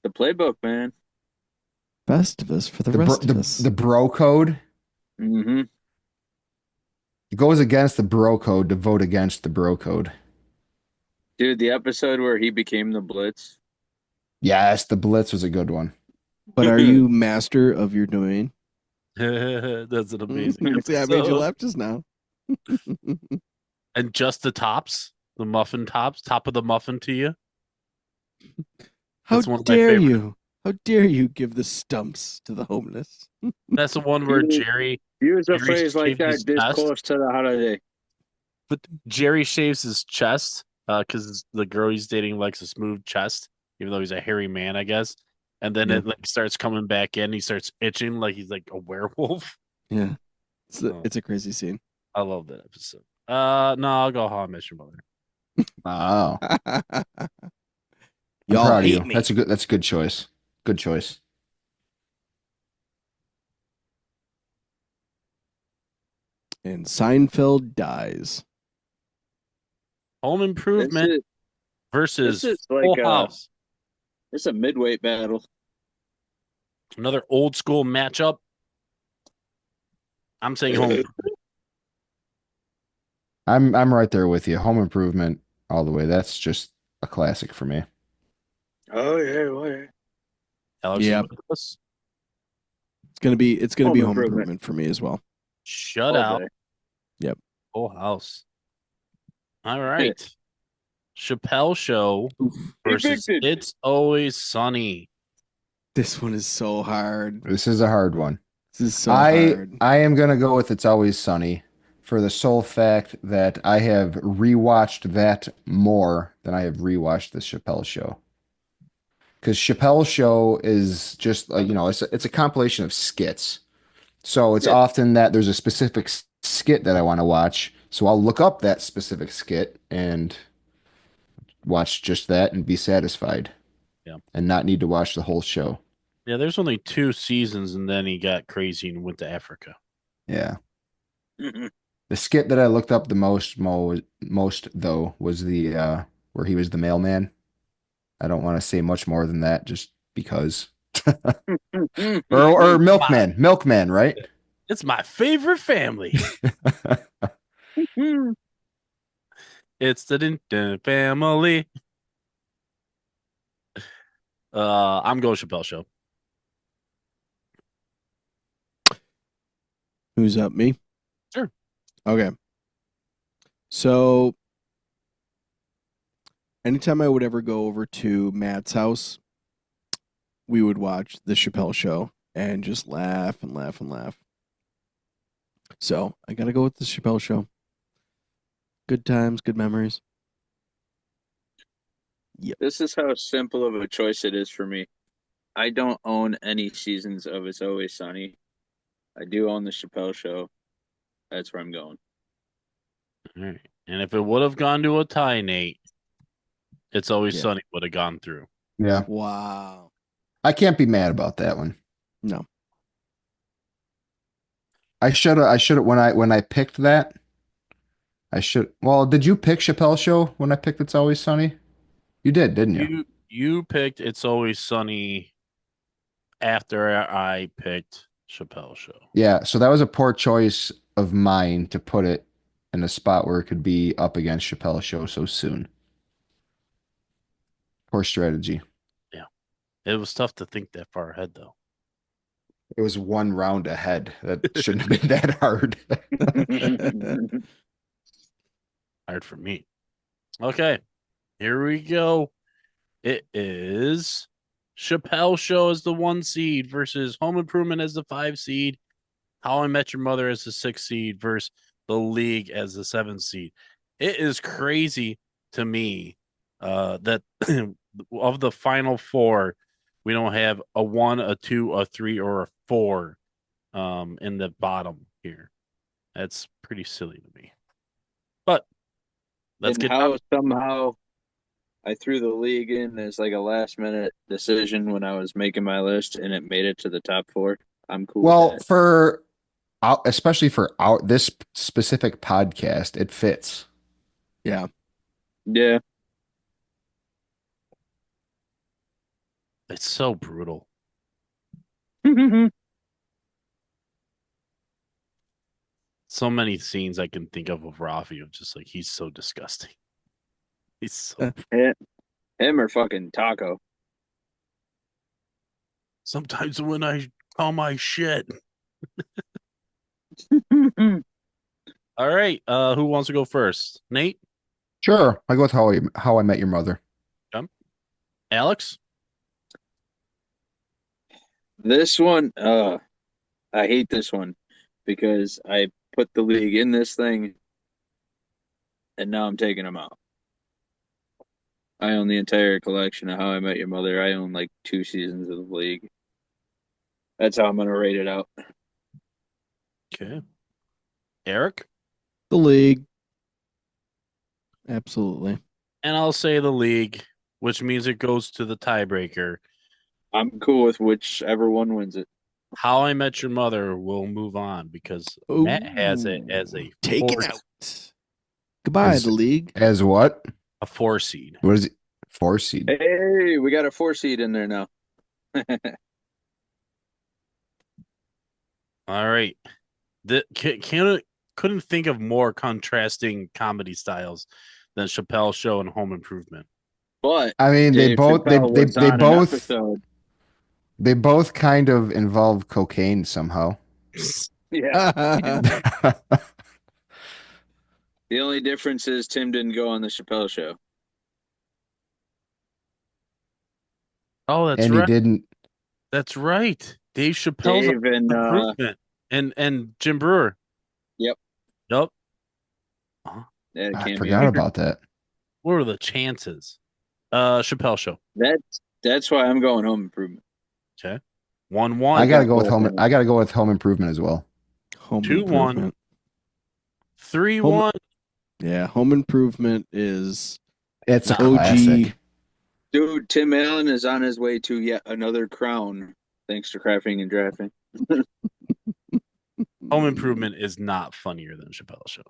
The playbook, man. Best of us for the rest of us. The bro code. Mm-hmm. It goes against the bro code to vote against the bro code. Dude, the episode where he became the Blitz. Yes, the Blitz was a good one. But are you master of your domain? That's an amazing See, I made you laugh just now. And just the tops, the muffin tops, top of the muffin to you. How That's one of my dare favorite. you? How dare you give the stumps to the homeless? That's the one where Jerry Use a Jerry phrase like shaved that his this chest. close to the holiday. But Jerry shaves his chest because the girl he's dating likes a smooth chest, even though he's a hairy man, I guess. And then Yeah. it like starts coming back in. He starts itching like he's like a werewolf. Yeah. It's a crazy scene. I love that episode. No, I'll go How I Met Your Mother. Oh, I'm Y'all proud of hate you. me. That's a good choice. Good choice. And Seinfeld dies. Home Improvement versus this is like Full House. It's a midweight battle. Another old school matchup. I'm saying Home Improvement. I'm right there with you. Home Improvement all the way. That's just a classic for me. Oh yeah, what? Alex, Yeah. you with us? It's gonna be Home Home Improvement. Improvement for me as well. Shut All out. day. Yep. Full House. All right. Chappelle Show versus Evicted. It's Always Sunny. This one is so hard. This is a hard one. This is so hard. I am gonna go with It's Always Sunny for the sole fact that I have rewatched that more than I have rewatched the Chappelle Show. Because Chappelle Show is just like, it's a compilation of skits. So it's often that there's a specific skit that I want to watch. So I'll look up that specific skit and watch just that and be satisfied. Yeah. And not need to watch the whole show. Yeah, there's only 2 seasons, and then he got crazy and went to Africa. Yeah. Mhm. The skit that I looked up the most though was the where he was the mailman. I don't want to say much more than that, just because. or Milkman, right? It's my favorite family. It's the Dinton family. I'm going Chappelle Show. Who's up? Me? Sure. Okay. So anytime I would ever go over to Matt's house, we would watch the Chappelle Show and just laugh and laugh and laugh. So I gotta go with the Chappelle Show. Good times, good memories. This is how simple of a choice it is for me. I don't own any seasons of It's Always Sunny. I do own the Chappelle Show. That's where I'm going. All right. And if it would have gone to a tie, Nate, It's Always Yeah. Sunny would have gone through. Yeah. Wow. I can't be mad about that one. No. I should have when I picked that. Well, did you pick Chappelle Show when I picked It's Always Sunny? You did, didn't you? You picked It's Always Sunny after I picked Chappelle Show. Yeah, so that was a poor choice of mine to put it in a spot where it could be up against Chappelle Show so soon. Poor strategy. Yeah. It was tough to think that far ahead, though. It was one round ahead. That shouldn't have been that hard. Hard for me. Okay. Here we go. It is Chappelle Show as the 1 seed versus Home Improvement as the 5 seed. How I Met Your Mother as the 6 seed versus The League as the 7 seed. It is crazy to me that of the final 4, we don't have a 1, a 2, a 3, or a 4 in the bottom here. That's pretty silly to me. But let's get how somehow I threw The League in as like a last minute decision when I was making my list, and it made it to the top 4. I'm cool. Well, with that. especially for this specific podcast, it fits. Yeah. Yeah. It's so brutal. So many scenes I can think of Rafi of just like he's so disgusting. He's so Him or fucking Taco. sometimes when I call my shit. All right. Who wants to go first? Nate? Sure. I go with How I Met Your Mother. Alex? This one, I hate this one because I put The League in this thing and now I'm taking them out. I own the entire collection of How I Met Your Mother. I own like 2 seasons of The League. That's how I'm going to rate it out. Okay. Eric? The League. Absolutely. And I'll say The League, which means it goes to the tiebreaker. I'm cool with whichever one wins it. How I Met Your Mother will move on because Matt has it as a taken 4, out. Goodbye, The League. As what? a 4 seed. What is it? 4 seed. Hey, we got a 4 seed in there now. All right. Couldn't think of more contrasting comedy styles than Chappelle Show and Home Improvement. But I mean, Dave Chappelle was on an episode. They both kind of involve cocaine somehow. Yeah. The only difference is Tim didn't go on the Chappelle Show. Oh, that's And right. he didn't. That's right. Dave Chappelle's Dave and Improvement and Jim Brewer. Yep. Yep. I forgot about that. What are the chances? Chappelle Show. That's why I'm going Home Improvement. Okay. 1-1. I gotta go with Home. I gotta go with Home Improvement as well. Home 2-1. Improvement. 3-1. Yeah, Home Improvement is It's a OG. classic. Dude, Tim Allen is on his way to yet another crown thanks to crafting and drafting. Home Improvement is not funnier than Chappelle Show.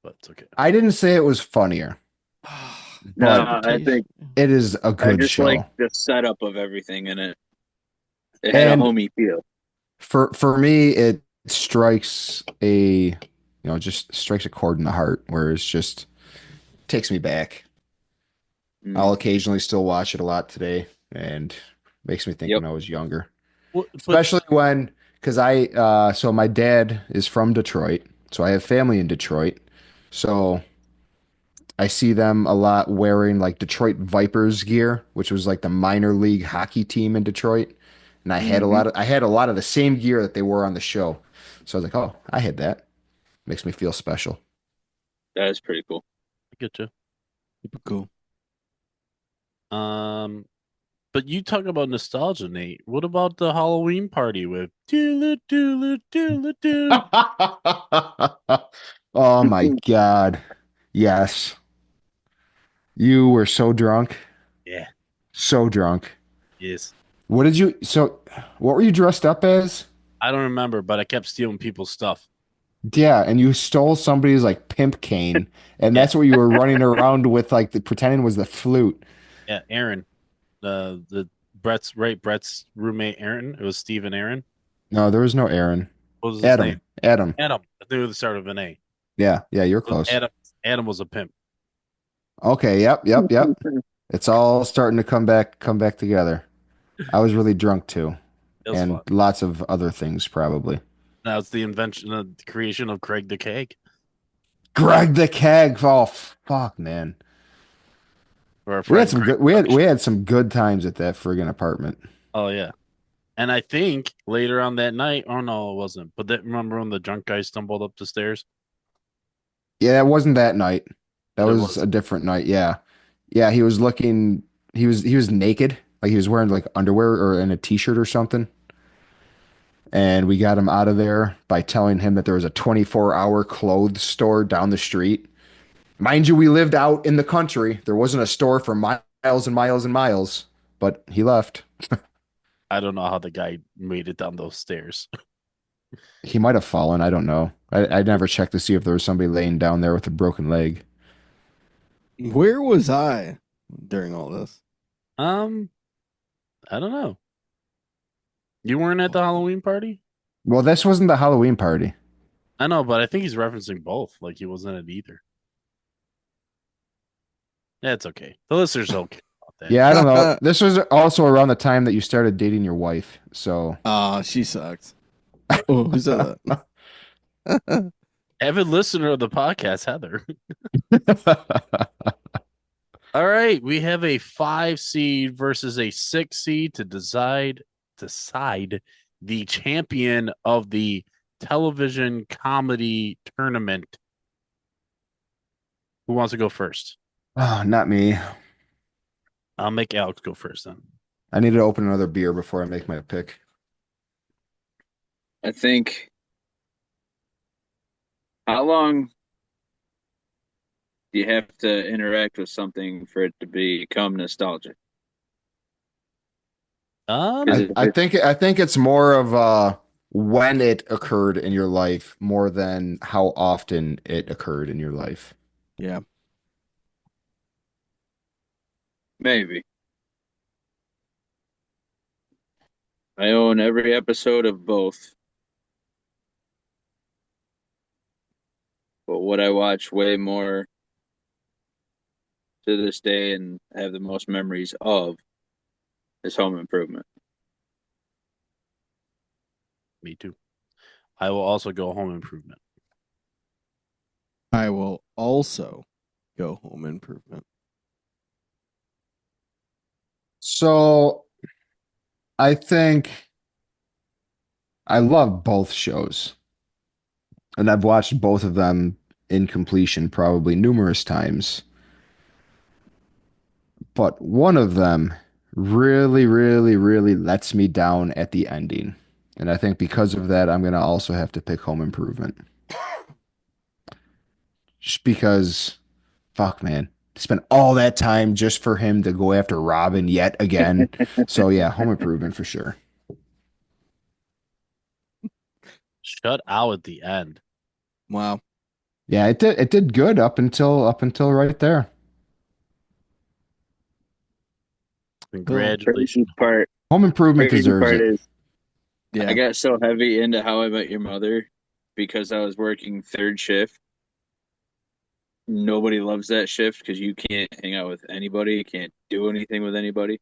But it's okay. I didn't say it was funnier. No, but I think it is a I good just like show. the setup of everything in it. It had a And homey feel. for me, it strikes just strikes a chord in the heart where it's just takes me back. I'll Mm. occasionally still watch it a lot today and makes me think Yep. when I was younger. But Especially when, because so my dad is from Detroit, so I have family in Detroit. So I see them a lot wearing like Detroit Vipers gear, which was like the minor league hockey team in Detroit. And Hmm. I had a lot of the same gear that they wore on the show. So I was like, oh, I had that. Makes me feel special. That is pretty cool. I get you. Cool. But you talk about nostalgia, Nate. What about the Halloween party with doodle doodle doodle doo? Oh my God. Yes. You were so drunk. Yeah, So drunk. yes. What were you dressed up as? I don't remember, but I kept stealing people's stuff. Yeah, and you stole somebody's like pimp cane, and Yeah, that's what you were running around with, like pretending was the flute. yeah. Aaron, the Brett's roommate, Aaron. It was Steve and Aaron. No, there was no Aaron. What was his name? Adam. Adam. Adam. I think it was the start of an A. Yeah, yeah, you're close. Adam. Adam was a pimp. Okay, yep. It's all starting to come back together. I was really drunk too, It was and fun. lots of other things probably. Now it's the invention, the creation of Craig the Keg, Greg the Keg. Oh fuck, man. or our We had friend some Craig. good we had some good times at that friggin' apartment. Oh yeah. And I think later on that night, oh no, it wasn't. But remember when the drunk guy stumbled up the stairs? Yeah, it wasn't that night. That It was was. a different night. Yeah. Yeah, he was looking he was naked, like he was wearing like underwear or in a t-shirt or something. And we got him out of there by telling him that there was a 24-hour clothes store down the street. Mind you, we lived out in the country. There wasn't a store for miles and miles and miles, but he left. I don't know how the guy made it down those stairs. He might have fallen. I don't know. I never checked to see if there was somebody laying down there with a broken leg. Where was I during all this? Um, I don't know. You weren't at the Halloween party? Well, this wasn't the Halloween party. I know, but I think he's referencing both. Like he wasn't at either. That's okay. The listeners don't care about that. Yeah, I don't know. This was also around the time that you started dating your wife. So, She sucks. Oh, who said that? Avid listener of the podcast, Heather. All right, we have a 5 seed versus a 6 seed to decide the champion of the television comedy tournament. Who wants to go first? oh, not me. I'll make Alex go first then. I need to open another beer before I make my pick. I think how long do you have to interact with something for it to become nostalgic? Is it I think it's more of when it occurred in your life more than how often it occurred in your life. Yeah. maybe? I own every episode of both, but what I watch way more to this day and have the most memories of is Home Improvement. Me too. I will also go home improvement. I will also go Home Improvement. So I think I love both shows, and I've watched both of them in completion probably numerous times. But one of them really, really, really lets me down at the ending. And I think because of that, I'm going to also have to pick Home Improvement. Just because, fuck, man. Spent all that time just for him to go after Robin yet again. So, yeah, Home Improvement for sure. Shut out at the end. Wow. Yeah, it did good up until right there. Congratulations. Home Improvement Crazy deserves part it. is Yeah. I got so heavy into How I Met Your Mother because I was working third shift. Nobody loves that shift because you can't hang out with anybody, you can't do anything with anybody.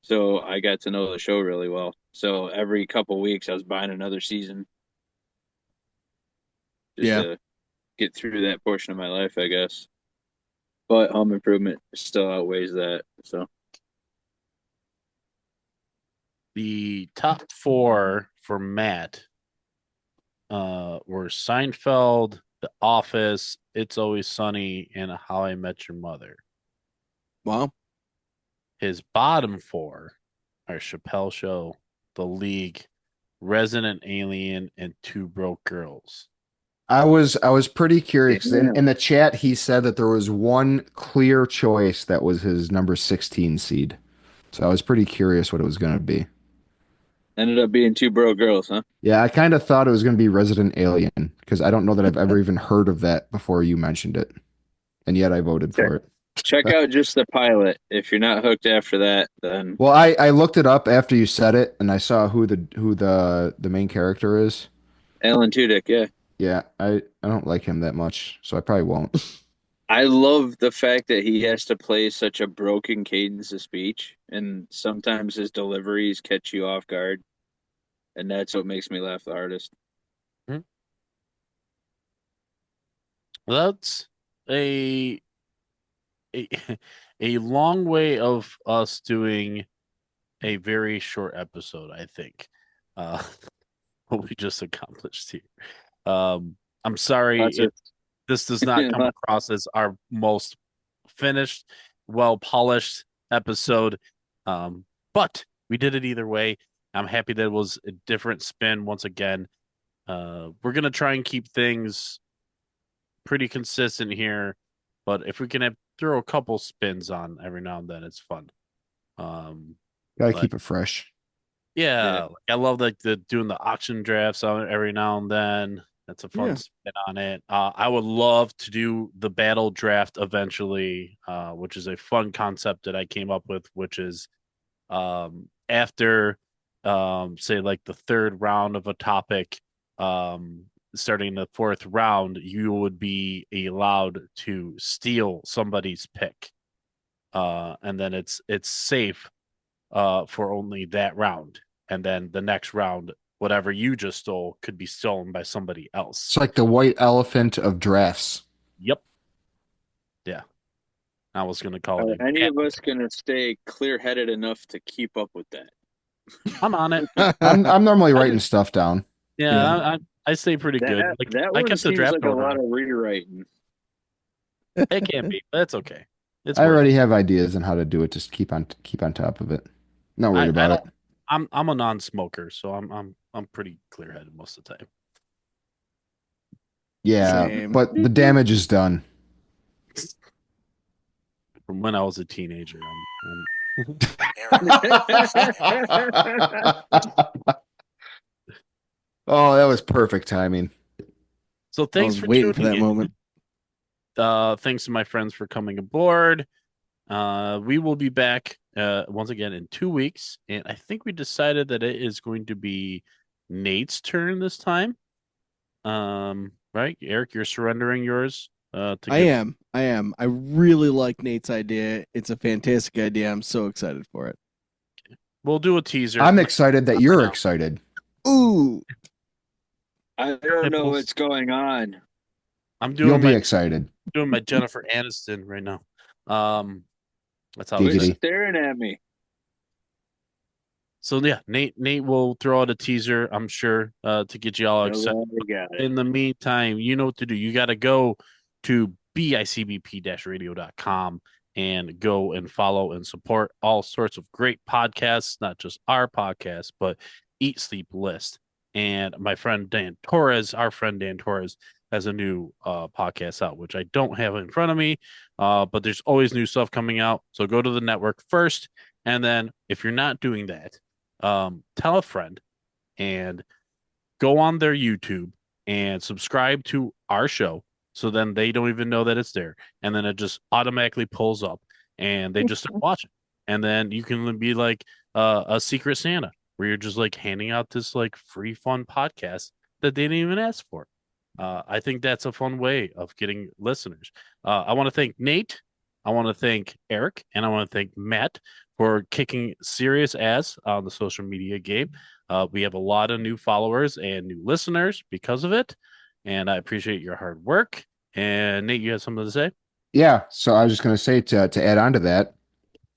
So I got to know the show really well. So every couple weeks, I was buying another season just Yeah. to get through that portion of my life, I guess. But Home Improvement still outweighs that. So The top four for Matt were Seinfeld, The Office, It's Always Sunny, and How I Met Your Mother. Wow. His bottom four are Chappelle Show, The League, Resident Alien, and Two Broke Girls. I was pretty curious. Yeah. In the chat, he said that there was one clear choice that was his number 16 seed. So I was pretty curious what it was going to be. ended up being Two Broke Girls, huh? Yeah, I kind of thought it was going to be Resident Alien because I don't know that I've ever even heard of that before you mentioned it. And yet I voted for it. Check out just the pilot. If you're not hooked after that, then Well, I looked it up after you said it and I saw who the main character is. Alan Tudyk, yeah. Yeah, I don't like him that much, so I probably won't. I love the fact that he has to play such a broken cadence of speech, and sometimes his deliveries catch you off guard, and that's what makes me laugh the hardest. That's a a, a long way of us doing a very short episode, I think. What we just accomplished here. I'm sorry this does not come across as our most finished, well polished episode. But we did it either way. I'm happy that it was a different spin once again. We're gonna try and keep things pretty consistent here, but if we can throw a couple spins on every now and then, it's fun. Gotta keep it fresh. Yeah. Like I love the doing the auction drafts on it every now and then. That's a fun spin on it. I would love to do the battle draft eventually, which is a fun concept that I came up with, which is after say like the third round of a topic, starting the fourth round, you would be allowed to steal somebody's pick. And then it's safe for only that round. And then the next round, whatever you just stole could be stolen by somebody else. It's like the white elephant of drafts. Yep. Yeah. I was going to call it. Are any of us going to stay clear-headed enough to keep up with that? I'm on it. I'm normally writing stuff down. Yeah. I stay pretty good. Like, that I one kept the seems draft like a order. lot of rewriting. It can be, but that's okay. I already have ideas on how to do it. Just keep on top of it. Not worried about it. I'm a non-smoker, so I'm pretty clear-headed most of the time. Yeah, Same. but the damage is done. From when I was a teenager, Oh, that was perfect timing. So thanks I was for waiting tuning for that in. moment. Thanks to my friends for coming aboard. We will be back once again in 2 weeks, and I think we decided that it is going to be Nate's turn this time. Right, Eric, you're surrendering yours. I am. I really like Nate's idea. It's a fantastic idea. I'm so excited for it. We'll do a teaser. I'm excited that you're excited. Ooh. I don't know what's going on. You'll be excited. Doing my Jennifer Aniston right now. That's how Quit it's staring at me. So yeah, Nate will throw out a teaser, I'm sure, to get you all excited. In the meantime, you know what to do. You got to go to bicbp-radio.com and go and follow and support all sorts of great podcasts, not just our podcast, but Eat Sleep List. And my friend Dan Torres, has a new podcast out, which I don't have in front of me, but there's always new stuff coming out. So go to the network first, and then if you're not doing that, tell a friend and go on their YouTube and subscribe to our show, so then they don't even know that it's there, and then it just automatically pulls up and they just start watching. And then you can be like a Secret Santa where you're just like handing out this like free fun podcast that they didn't even ask for. I think that's a fun way of getting listeners. I want to thank Nate. I want to thank Eric, and I want to thank Matt for kicking serious ass on the social media game. We have a lot of new followers and new listeners because of it, and I appreciate your hard work. And Nate, you have something to say? Yeah, so I was just gonna say to add on to that,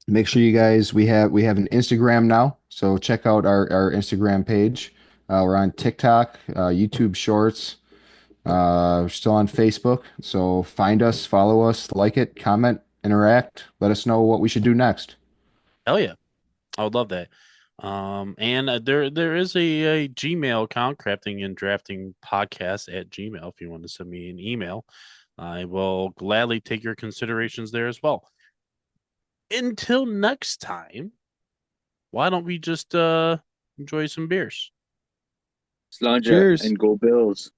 make sure you guys we have an Instagram now, so check out our Instagram page. We're on TikTok, YouTube Shorts. We're still on Facebook, so find us, follow us, like it, comment, interact. Let us know what we should do next. Hell yeah. I would love that. And there is a Gmail account, crafting and drafting podcast at Gmail. If you want to send me an email, I will gladly take your considerations there as well. Until next time, why don't we just enjoy some beers? Slanja Cheers. and go Bills.